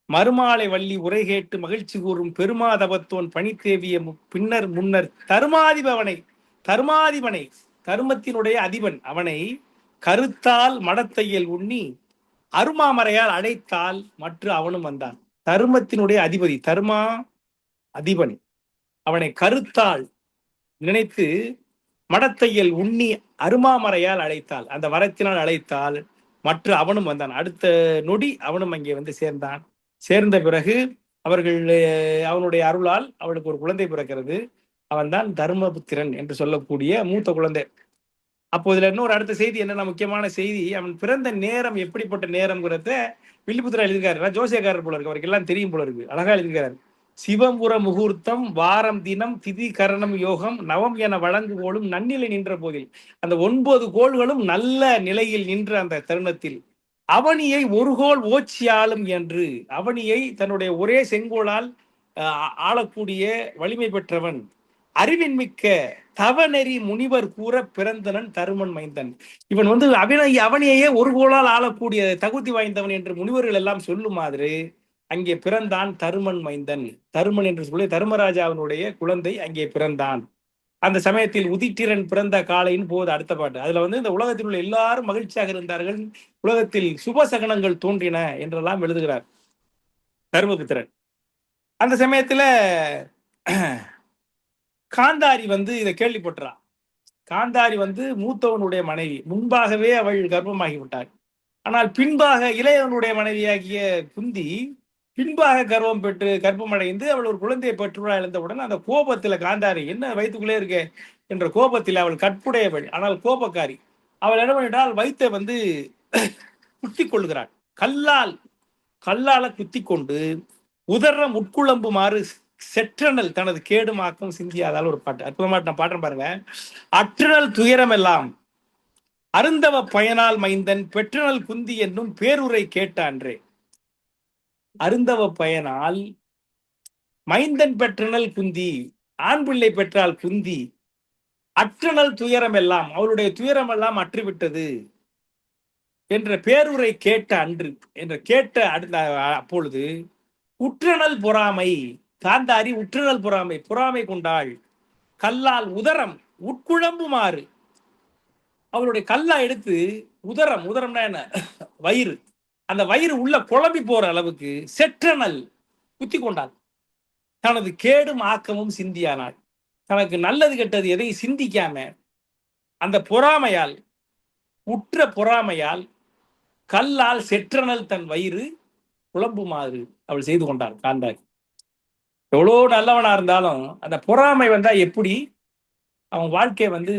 மறுமாலை வள்ளி உரை கேட்டு மகிழ்ச்சி கூறும் பெருமாதவத்தோன் பணித்தேவிய பின்னர் முன்னர் தருமாதிபனை தருமத்தினுடைய அதிபன் அவனை கருத்தால் மடத்தையல் உண்ணி அருமாமறையால் அழைத்தால் மற்ற அவனும் வந்தான். தருமத்தினுடைய அதிபதி தருமா அதிபன் அவனை கருத்தால் நினைத்து மடத்தையல் உண்ணி அருமாமறையால் அழைத்தால், அந்த வரத்தினால் அழைத்தால் மற்ற அவனும் வந்தான். அடுத்த நொடி அவனும் அங்கே வந்து சேர்ந்தான். சேர்ந்த பிறகு அவனுடைய அருளால் அவனுக்கு ஒரு குழந்தை பிறக்கிறது. அவன்தான் தர்மபுத்திரன் என்று சொல்லக்கூடிய மூத்த குழந்தை. அப்போ இதுல இன்னொரு அடுத்த செய்தி என்னன்னா, முக்கியமான செய்தி, அவன் பிறந்த நேரம் எப்படிப்பட்ட நேரம்ங்கிறத வில்லிபுத்திரா எழுதியிருக்காரு. ஜோசியக்காரர் போல இருக்கு, அவருக்கு எல்லாம் தெரியும் போல இருக்கு, அழகா எழுதியிருக்காரு. சிவம்புற முகூர்த்தம் வாரம் தினம் திதி கரணம் யோகம் நவம் என வழங்குவோலும் நன்னிலை நின்ற போதில், அந்த 9 கோள்களும் நல்ல நிலையில் நின்ற அந்த தருணத்தில் அவனியை ஒரு கோள் ஓச்சியாலும் என்று, அவனியை தன்னுடைய ஒரே செங்கோளால் ஆளக்கூடிய வலிமை பெற்றவன், அறிவின் மிக்க தவநெறி முனிவர் கூற பிறந்தனன் தருமன் மைந்தன். இவன் வந்து அவனையே ஒரு கோளால் ஆளக்கூடிய தகுதி வாய்ந்தவன் என்று முனிவர்கள் எல்லாம் சொல்லும் மாதிரி அங்கே பிறந்தான் தருமன் மைந்தன். தருமன் என்று சொல்லி தர்மராஜாவினுடைய குழந்தை அங்கே பிறந்தான். அந்த சமயத்தில் உதிட்டிரன் பிறந்த காலையின் போது அடுத்த பாட்டு. அதுல வந்து இந்த உலகத்தில் உள்ள எல்லாரும் மகிழ்ச்சியாக இருந்தார்கள், உலகத்தில் சுபசகனங்கள் தோன்றின என்றெல்லாம் எழுதுகிறார் தர்மபுத்திரன். அந்த சமயத்துல காந்தாரி வந்து இதை கேள்விப்பட்டா. காந்தாரி வந்து மூத்தவனுடைய மனைவி. முன்பாகவே அவள் கர்ப்பமாகி விட்டாள். ஆனால் பின்பாக இளையவனுடைய மனைவியாகிய குந்தி பின்பாக கர்ப்பமடைந்து அவள் ஒரு குழந்தையை பெற்றுள்ளா. எழுந்தவுடன் அந்த கோபத்துல காந்தாரி என்ன வயிற்றுக்குள்ளே இருக்க என்ற கோபத்தில் அவள் கற்புடையவள், ஆனால் கோபக்காரி. அவள் என்ன பண்ணிட்டால் வயிற்றை வந்து குத்தி கொள்ளுகிறாள். கல்லால குத்தி கொண்டு உதரம் உட்குழம்புமாறு செற்றனல் தனது கேடுமாக்கம் சிந்தியாதால் ஒரு பாட்டு. அற்புதமா நான் பாடுறேன் பாருங்க. அற்றனல் துயரம் எல்லாம் அருந்தவ பயனால் மைந்தன் பெற்றனல் குந்தி என்னும் பேருரை கேட்டான்றே. அருந்தவ பயனால் மைந்தன் பெற்றனல் குந்தி, ஆண் பிள்ளை பெற்றால் குந்தி, அற்றனல் துயரம் எல்லாம், அவளுடைய துயரம் எல்லாம் அற்றுவிட்டது என்ற பேருரை கேட்ட அன்று என்ற கேட்ட அப்பொழுது உற்றனல் பொறாமை, காந்தாரி உற்றனல் பொறாமை கொண்டாள். கல்லால் உதரம் உட்குழம்புமாறு, அவளுடைய கல்லா எடுத்து உதரம்னா என்ன, வயிறு, அந்த வயிறு உள்ள குழம்பி போற அளவுக்கு செற்றனல் குத்தி கொண்டாள். தனது கேடும் ஆக்கமும் சிந்தியானாள். தனக்கு நல்லது கெட்டது எதையும் சிந்திக்காம அந்த உற்ற பொறாமையால் கல்லால் செற்றனல் தன் வயிறு குழம்புமாறு அவள் செய்து கொண்டாள். காந்தாரி எவ்வளோ நல்லவனா இருந்தாலும் அந்த பொறாமை வந்தா எப்படி அவன் வாழ்க்கையை வந்து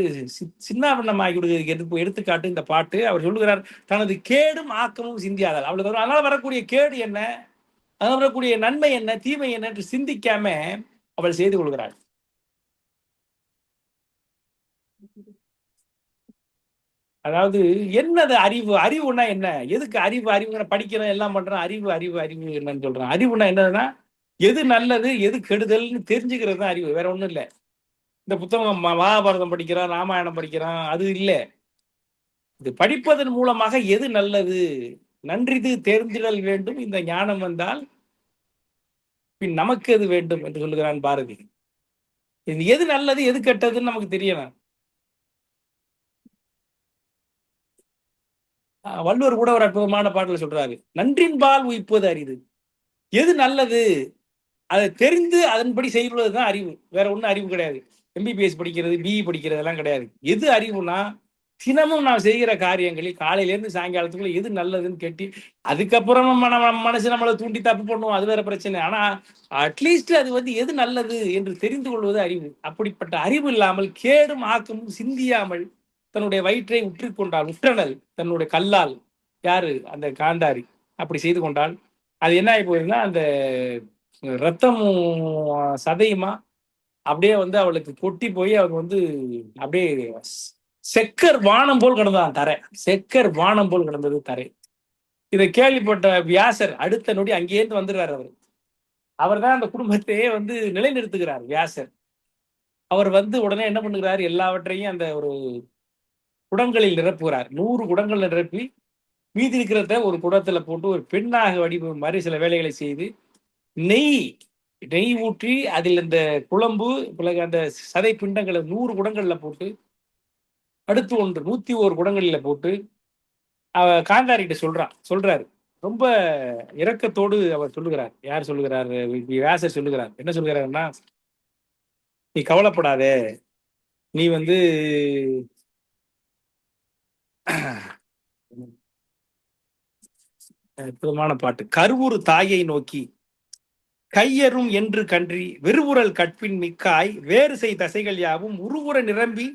சின்னாபின்னமாகி விடுவதற்கு எடுத்துக்காட்டு இந்த பாட்டு. அவர் சொல்லுகிறார், தனது கேடும் ஆக்கமும் சிந்தியாதால். அவளுக்கு அதனால வரக்கூடிய கேடு என்ன, அதனால வரக்கூடிய நன்மை என்ன, தீமை என்ன என்று சிந்திக்காம அவள் செய்து கொள்கிறாள். அதாவது என்னது அறிவுனா என்ன, எதுக்கு அறிவுங்கிற படிக்கிறேன் எல்லாம் பண்றேன், அறிவு என்னன்னு சொல்றேன். அறிவுனா என்னதுன்னா எது நல்லது எது கெடுதல்னு தெரிஞ்சுக்கிறது தான் அறிவு, வேற ஒண்ணும் இல்லை. இந்த புத்தகம் மகாபாரதம் படிக்கிறான், ராமாயணம் படிக்கிறான், அது இல்லை. இது படிப்பதன் மூலமாக எது நல்லது, நன்றிது தேர்ந்திடல் வேண்டும், இந்த ஞானம் வந்தால் பின் நமக்கு எது வேண்டும் என்று சொல்லுகிறான் பாரதி. இது எது நல்லது எது கெட்டதுன்னு நமக்கு தெரியணும். வள்ளுவர் கூட ஒரு அற்புதமான பாடல சொல்றாரு, நன்றின்பால் உயிப்பது அரிது. எது நல்லது அதை தெரிந்து அதன்படி செய்வதுதான் அறிவு, வேற ஒன்றும் அறிவு கிடையாது. எம்பிபிஎஸ் படிக்கிறது, பிஇ படிக்கிறது எல்லாம் கிடையாது. எது அறிவுனா தினமும் நான் செய்கிற காரியங்களில் காலையிலேருந்து சாயங்காலத்துக்குள்ள எது நல்லதுன்னு கேட்டு அதுக்கப்புறம் நம்ம மனசு நம்மளை தூண்டி தப்பு பண்ணுவோம், அது வேற பிரச்சனை. ஆனா அட்லீஸ்ட் அது வந்து எது நல்லது என்று தெரிந்து கொள்வது அறிவு. அப்படிப்பட்ட அறிவு இல்லாமல் கேடும் ஆக்கமும் சிந்தியாமல் தன்னுடைய வயிற்றை உற்றிக்கொண்டால், உற்றனல் தன்னுடைய கல்லால், யாரு அந்த காந்தாரி அப்படி செய்து கொண்டால் அது என்ன ஆகி போகுதுன்னா அந்த ரத்தமும் சதையுமா அப்படியே வந்து அவளுக்கு கொட்டி போய் அவங்க வந்து அப்படியே செக்கர் வானம் போல் கிடந்தான் தரை, செக்கர் வானம் போல் கிடந்தது தரை. இதை கேள்விப்பட்ட வியாசர் அடுத்த நொடி அங்கேயிருந்து வந்துடுறார். அவர் தான் அந்த குடும்பத்தையே வந்து நிலைநிறுத்துகிறார் வியாசர். அவர் வந்து உடனே என்ன பண்ணுகிறார், எல்லாவற்றையும் அந்த ஒரு குடங்களில் நிரப்புகிறார். 100 குடங்கள் நிரப்பி மீதி இருக்கிறத ஒரு குடத்துல போட்டு ஒரு பெண்ணாக வடிவம் மாதிரி சில வேலைகளை செய்து நெய் ஊற்றி அதில் இந்த குழம்பு அந்த சதை பிண்டங்களை 100 குடங்கள்ல போட்டு அடுத்து 101 குடங்களில போட்டு காந்தாரிகிட்ட சொல்றாரு. ரொம்ப இரக்கத்தோடு அவர் சொல்லுகிறார். யார் சொல்லுகிறார், வியாசர் சொல்லுகிறார். என்ன சொல்லுகிறாருன்னா, நீ கவலைப்படாதே, நீ வந்து அற்புதமான பாட்டு. கருவுறு தாயை நோக்கி கையரும் என்று கன்றி வெறுவுரல் கற்பின் மிக்காய் வேறு செய் தசைகள் யாவும் உருவுற நிரம்பி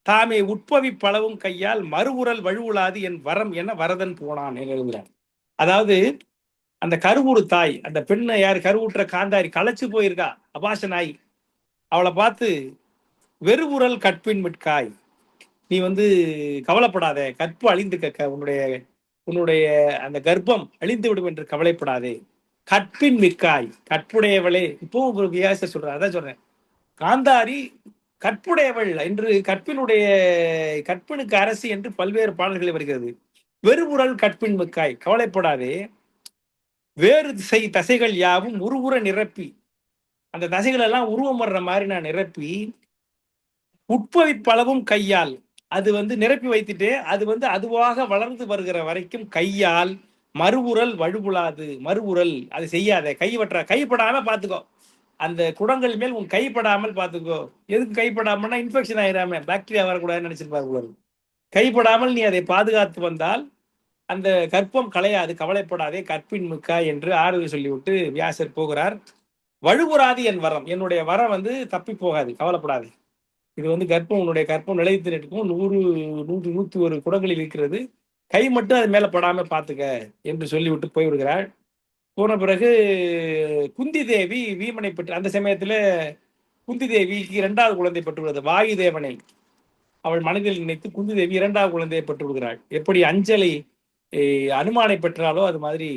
தாமே உட்பவி பலவும் கையால் மறுவுரல் வழுவுளாது என் வரம் என வரதன் போனான் எழுதுகிறார். அதாவது அந்த கருவுறு தாய், அந்த பெண்ணை யார் கருவுற்ற காந்தாரி களைச்சு போயிருக்கா, அபாச நாய், அவளை பார்த்து வெறுவுரல் கற்பின் மிட்காய், நீ வந்து கவலைப்படாதே, கற்பு அழிந்து உன்னுடைய அந்த கர்ப்பம் அழிந்து விடும் என்று கவலைப்படாதே, கற்பின் மிக்காய், கற்புடையவளே. இப்போ ஒரு வியாசர் சொல்ற, அதான் சொல்றேன், காந்தாரி கற்புடையவள் என்று, கற்பினுக்கு அரசு என்று பல்வேறு பாடல்கள் வருகிறது. வெறுவுரல் கற்பின் மிக்காய், கவலைப்படாதே, வேறு தசைகள் யாவும் உருவுற நிரப்பி, அந்த தசைகள் எல்லாம் உருவம் வர்ற மாதிரி நான் நிரப்பி உட்பவிப்பளவும் கையால், அது வந்து நிரப்பி வைத்துட்டு அது வந்து அதுவாக வளர்ந்து வருகிற வரைக்கும் கையால் மறுவுரல் வழுவுளாது, மறுவுரல் அது செய்யாத, கைப்படாம பார்த்துக்கோ, அந்த குடங்கள் மேல் உன் கைப்படாமல் பார்த்துக்கோ. எதுக்கு கைப்படாமல்னா இன்ஃபெக்ஷன் ஆயிடாம, பாக்டீரியா வரக்கூடாதுன்னு நினைச்சிருப்பாரு. கைப்படாமல் நீ அதை பாதுகாத்து வந்தால் அந்த கற்பம் களையாது, கவலைப்படாதே, கற்பின் மிக்காய் என்று ஆறுதல் சொல்லிவிட்டு வியாசர் போகிறார். வழுவுறாது என் வரம், என்னுடைய வரம் வந்து தப்பி போகாது, கவலைப்படாது. இது வந்து கர்ப்பம், உன்னுடைய கற்பம் நிலைத்து நிற்கும், 101 குடங்களில் இருக்கிறது, கை மட்டும் அது மேல படாம பார்த்துக்க என்று சொல்லிவிட்டு போய்விடுகிறாள். போன பிறகு குந்தி தேவி வீமனை பெற்று, அந்த சமயத்துல குந்தி தேவிக்கு 2வது குழந்தை பெற்றுவிடுது. வாயு தேவனை அவள் மனதில் நினைத்து குந்தி தேவி 2வது குழந்தையை பெற்று விடுகிறாள். எப்படி அஞ்சலை அனுமானை பெற்றாலோ அது மாதிரி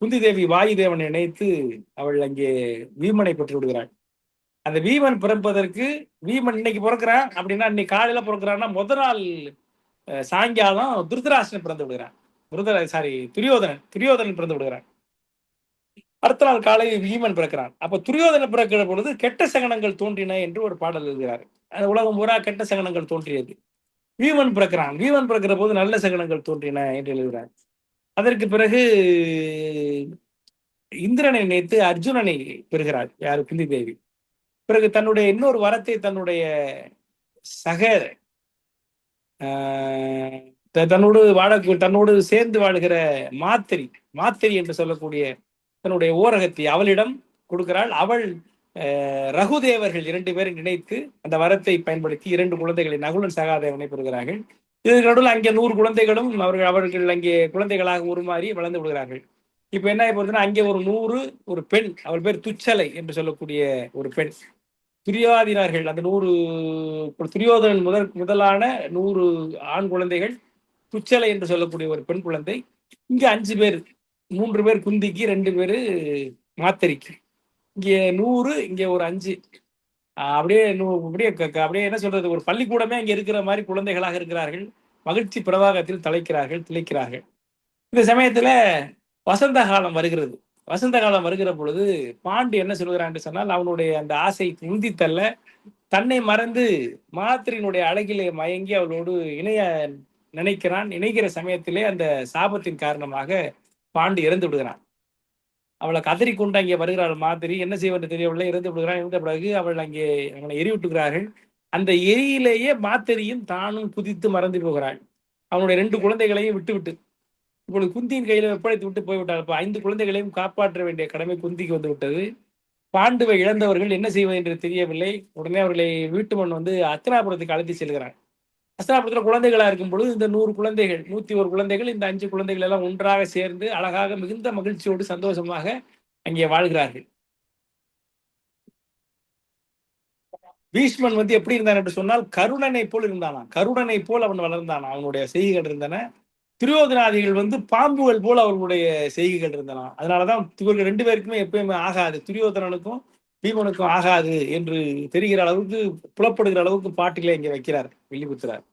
குந்தி தேவி வாயு தேவனை நினைத்து அவள் அங்கே வீமனை பெற்று விடுகிறாள். அந்த வீமன் பிறப்பதற்கு, வீமன் இன்னைக்கு பிறக்கிறான் அப்படின்னா, இன்னைக்கு காலையில பிறக்கிறான்னா முதல் நாள் சாயங்காலம் துருதராஷ்டிரன் பிறந்து விடுகிறான். துரியோதனன் பிறந்து விடுகிறான். அடுத்த நாள் காலை வீமன் பிறக்கிறான். அப்ப துரியோதனன் பிறக்கிற பொழுது கெட்ட சகனங்கள் தோன்றின என்று ஒரு பாடல் எழுதுகிறார். உலகம் பூரா கெட்ட சகனங்கள் தோன்றியது. வீமன் பிறக்கிறான். வீமன் பிறக்கிற போது நல்ல சகனங்கள் தோன்றின என்று எழுதுகிறார். அதற்கு பிறகு இந்திரனை நினைத்து அர்ஜுனனை பெறுகிறார், யாரு, குந்தி தேவி. பிறகு தன்னுடைய இன்னொரு வரத்தை தன்னுடைய தன்னோடு சேர்ந்து வாழ்கிற மாத்திரி என்று சொல்லக்கூடிய தன்னுடைய ஓரகத்தை அவளிடம் கொடுக்கிறாள். அவள் ரகுதேவர்கள் 2 பேரை நினைத்து அந்த வரத்தை பயன்படுத்தி 2 குழந்தைகளை, நகுலன் சகாதேவனை பெறுகிறார்கள். இதற்கு நடுவில் அங்கே 100 குழந்தைகளும் அவர்கள் அங்கே குழந்தைகளாக உருமாறி வளர்ந்து விடுகிறார்கள். இப்ப என்ன ஆகிப்போகுதுன்னா, அங்கே ஒரு பெண், அவள் பேர் துச்சலை என்று சொல்லக்கூடிய ஒரு பெண். துரியாதினார்கள் அந்த 100 துரியோதனன் முதலான 100 ஆண் குழந்தைகள், துச்சலை என்று சொல்லக்கூடிய ஒரு பெண் குழந்தை. இங்க 5 பேர், 3 பேர் குந்திக்கு, 2 பேரு மாத்தரிக்கு. இங்கே 100, இங்கே ஒரு 5, அப்படியே என்ன சொல்றது, ஒரு பள்ளிக்கூடமே அங்கே இருக்கிற மாதிரி குழந்தைகளாக இருக்கிறார்கள். மகிழ்ச்சி பிரவாகத்தில் திளைக்கிறார்கள். இந்த சமயத்துல வசந்த காலம் வருகிறது. வசந்த காலம் வருகிற பொழுது பாண்டு என்ன சொல்கிறான் என்று சொன்னால், அவனுடைய அந்த ஆசை உந்தி தள்ள தன்னை மறந்து மாத்திரையினுடைய அழகிலே மயங்கி அவளோடு இணைகிற சமயத்திலே அந்த சாபத்தின் காரணமாக பாண்டு இறந்து விடுகிறான். அவளை கதறி கொண்டு அங்கே வருகிறாள் மாத்திரி. என்ன செய்வது தெரியவில்லை, இறந்து விடுகிறான். இறந்த பிறகு அவள் அங்கே அவனை எரிவிட்டுகிறார்கள். அந்த எரியிலேயே மாத்திரியும் தானும் குதித்து மறந்து போகிறாள். அவனுடைய 2 குழந்தைகளையும் விட்டு இப்பொழுது குந்தியின் கையில ஒப்படைத்து விட்டு போய்விட்டாள். 5 குழந்தைகளையும் காப்பாற்ற வேண்டிய கடமை குந்திக்கு வந்து விட்டது. பாண்டுவை இழந்தவர்கள் என்ன செய்வது என்று தெரியவில்லை. உடனே அவர்களை வீட்டுமன் வந்து அஸ்தினாபுரத்துக்கு அழைத்து செல்கிறார். அஸ்தினாபுரத்தில் குழந்தைகளா இருக்கும் பொழுது இந்த 100 குழந்தைகள் 101 குழந்தைகள், இந்த 5 குழந்தைகள் எல்லாம் ஒன்றாக சேர்ந்து அழகாக மிகுந்த மகிழ்ச்சியோடு சந்தோஷமாக அங்கே வாழ்கிறார்கள். பீஷ்மன் வந்து எப்படி இருந்தான் என்று சொன்னால் கருடனை போல் இருந்தானா. கருடனை போல் அவன் வளர்ந்தானா. அவனுடைய செய்கைகள் இருந்தன. துரியோதனாதிகள் வந்து பாம்புகள் போல் அவர்களுடைய செய்கைகள் இருந்தன. அதனாலதான் இவர்கள் 2 பேருக்குமே எப்பயுமே ஆகாது, துரியோதனனுக்கும் பீமனுக்கும் ஆகாது என்று தெரிகிற அளவுக்கு, புலப்படுகிற அளவுக்கு பாட்டிலே இங்கே வைக்கிறார் வில்லிபுத்திரர்.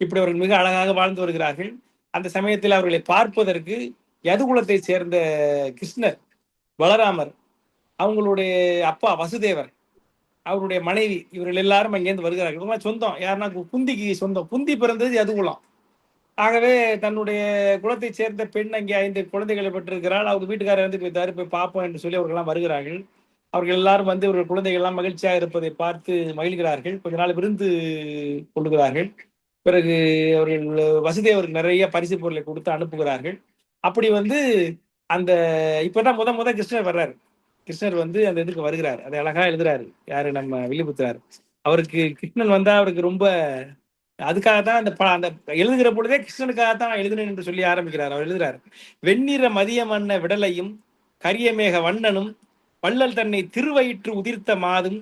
இப்படி அவர்கள் மிக அழகாக வாழ்ந்து வருகிறார்கள். அந்த சமயத்தில் அவர்களை பார்ப்பதற்கு யதுகுலத்தை சேர்ந்த கிருஷ்ணர், பலராமர், அவங்களுடைய அப்பா வசுதேவர், அவருடைய மனைவி, இவர்கள் எல்லாரும் அங்கேருந்து வருகிறார்கள். சொந்தம் யாருன்னா குந்திக்கு சொந்தம். குந்தி பிறந்தது யதுகுலம். ஆகவே தன்னுடைய குலத்தை சேர்ந்த பெண் அங்கே 5 குழந்தைகளை பெற்றிருக்கிறாள். அவங்க வீட்டுக்காரர் இறந்து போய்த்தாரு, போய் பார்ப்போம் என்று சொல்லி அவர்கள்லாம் வருகிறார்கள். அவர்கள் எல்லாரும் வந்து இவர்கள் குழந்தைகள் எல்லாம் மகிழ்ச்சியாக இருப்பதை பார்த்து மகிழ்கிறார்கள். கொஞ்ச நாள் விருந்து கொள்ளுகிறார்கள். பிறகு அவர்கள் வசுதேவருக்கு நிறைய பரிசு பொருளை கொடுத்து அனுப்புகிறார்கள். அப்படி வந்து அந்த இப்பதான் முத கிருஷ்ணர் வர்றாரு. கிருஷ்ணர் வந்து அந்த இதுக்கு வருகிறார். அதை அழகா எழுதுறாரு யாரு, நம்ம வில்லிபுத்திரர். அவருக்கு கிருஷ்ணன் வந்தா அவருக்கு ரொம்ப, அதுக்காகத்தான் அந்த எழுதுகிற பொழுதே கிருஷ்ணனுக்காகத்தான் நான் எழுதினேன் என்று சொல்லி ஆரம்பிக்கிறார். அவர் எழுதுறாரு, வெண்ணிற மதிய மன்ன விடலையும் கரியமேக வண்ணனும் வள்ளல் தன்னை திருவயிற்று உதிர்த்த மாதும்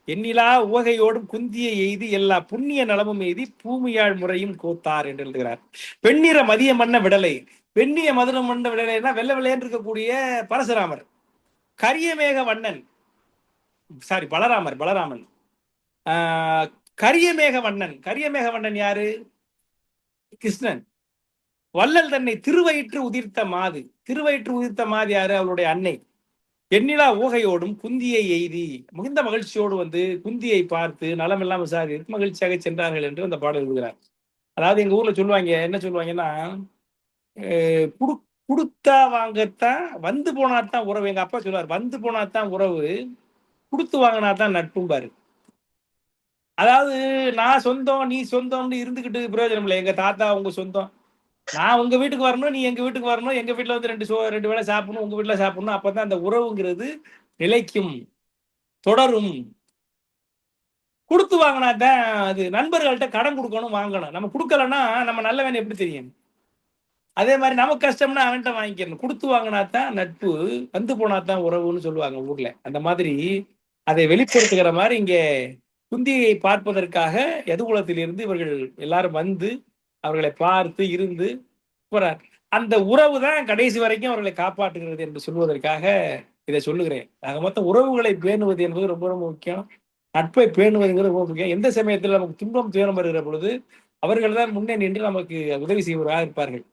எண்ணிலா உவகையோடும் குந்தியை எய்தி எல்லா புண்ணிய நலமும் எய்தி பூமியாழ் முறையும் கோத்தார் என்று எழுதுகிறார். வெண்ணிற மதிய மன்ன விடலை, வெண்ணிய மதுர மன்ன விடலைன்னா வெள்ளை வெள்ளையன் இருக்கக்கூடிய பரசுராமர். கரியமேக வண்ணன், சாரி பலராமன். கரியமேக வண்ணன் யாரு? கிருஷ்ணன். வள்ளல் தன்னை திருவயிற்று உதிர்த்த மாது யாரு? அவளுடைய அன்னை. எண்ணிலா ஊகையோடும் குந்தியை எய்தி மிகுந்த மகிழ்ச்சியோடு வந்து குந்தியை பார்த்து நலம் எல்லாம் விசாரித்து மகிழ்ச்சியாக சென்றார்கள் என்று அந்த பாடல் எழுதுகிறார். அதாவது எங்க ஊர்ல சொல்லுவாங்க, என்ன சொல்லுவாங்கன்னா, கொடுத்தா வாங்கத்தான், வந்து போனாத்தான் உறவு. எங்க அப்பா சொல்லுவார், வந்து போனாத்தான் உறவு, கொடுத்து வாங்கினாதான் நட்பும்பாரு. அதாவது நான் சொந்தம் நீ சொந்தம்னு இருந்துகிட்டு பிரயோஜனம் இல்லை. எங்க தாத்தா உங்க சொந்தம், நான் உங்க வீட்டுக்கு வரணும், நீ எங்க வீட்டுக்கு வரணும், எங்க வீட்டுல வந்து 2 வேளை சாப்பிடணும், உங்க வீட்டுல சாப்பிடணும். அப்பதான் அந்த உறவுங்கிறது நிலைக்கும், தொடரும். கொடுத்து வாங்கினாதான் அது. நண்பர்கள்ட்ட கடன் கொடுக்கணும், வாங்கணும். நம்ம கொடுக்கலன்னா நம்ம நல்லவன் எப்படி தெரியும்? அதே மாதிரி நமக்கு கஷ்டம்னா அவன்கிட்ட வாங்கிக்கணும். கொடுத்து வாங்கினாதான் நட்பு, வந்து போனாதான் உறவுன்னு சொல்லுவாங்க ஊர்ல. அந்த மாதிரி அதை வெளிப்படுத்துகிற மாதிரி இங்கே குந்தியை பார்ப்பதற்காக யதுகுலத்தில் இருந்து இவர்கள் எல்லாரும் வந்து அவர்களை பார்த்து இருந்து போறார். அந்த உறவு தான் கடைசி வரைக்கும் அவர்களை காப்பாற்றுகிறது என்று சொல்வதற்காக இதை சொல்லுகிறேன். ஆக மொத்தம் உறவுகளை பேணுவது என்பது ரொம்ப ரொம்ப முக்கியம். நட்பை பேணுவதுங்கிறது ரொம்ப முக்கியம். எந்த சமயத்தில் நமக்கு துன்பம் துயரம் வருகிற பொழுது அவர்கள் தான் முன்னே நின்று நமக்கு உதவி செய்வதாக இருப்பார்கள்.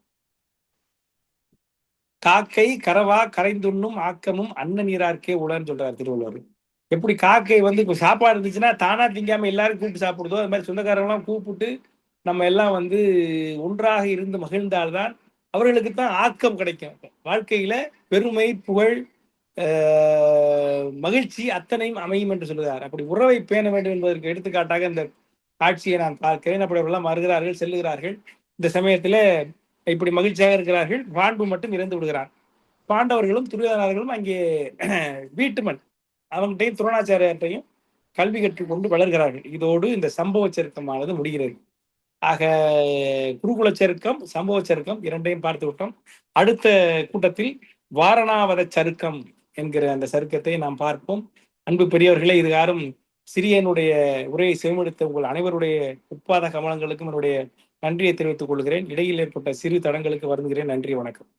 காக்கை கரவா கரைந்துண்ணும் ஆக்கமும் அன்ன நீரார்க்கே உடன்னு சொல்றார் திருவள்ளுவர். எப்படி காக்கை வந்து இப்போ சாப்பாடு இருந்துச்சுன்னா தானா திங்காம எல்லாரும் கூப்பிட்டு சாப்பிடுதோ, அது மாதிரி சொந்தக்காரங்களாம் கூப்பிட்டு நம்ம எல்லாம் வந்து ஒன்றாக இருந்து மகிழ்ந்தால்தான் அவர்களுக்கு தான் ஆக்கம் கிடைக்கும். வாழ்க்கையில பெருமை, புகழ், மகிழ்ச்சி அத்தனையும் அமையும் என்று சொல்லுகிறார். அப்படி உறவை பேண வேண்டும் என்பதற்கு எடுத்துக்காட்டாக இந்த காட்சியை நான் பார்க்கிறேன். அப்படி அவர்களெல்லாம் வருகிறார்கள், செல்லுகிறார்கள். இந்த சமயத்துல இப்படி மகிழ்ச்சியாக இருக்கிறார்கள். பாண்டு மட்டும் இறந்து விடுகிறார். பாண்டவர்களும் துரியோதனர்களும் அங்கே வீட்டுமன் அவங்ககிட்டையும் துரோணாச்சாரியர்கிட்டையும் கல்வி கற்றுக்கொண்டு வளர்கிறார்கள். இதோடு இந்த சம்பவ சருக்கமானது முடிகிறது. ஆக குருகுல சருக்கம், சம்பவ சருக்கம் இரண்டையும் பார்த்து விட்டோம். அடுத்த கூட்டத்தில் வாரணாவத சருக்கம் என்கிற அந்த சருக்கத்தை நாம் பார்ப்போம். அன்பு பெரியவர்களே, இது யாரும் சிறியனுடைய உரையை செவிமடுத்த உங்கள் அனைவருடைய உட்பாத கமலங்களுக்கும் என்னுடைய நன்றியை தெரிவித்துக் கொள்கிறேன். இடையில் ஏற்பட்ட சிறு தடங்களுக்கு வருந்துகிறேன். நன்றி, வணக்கம்.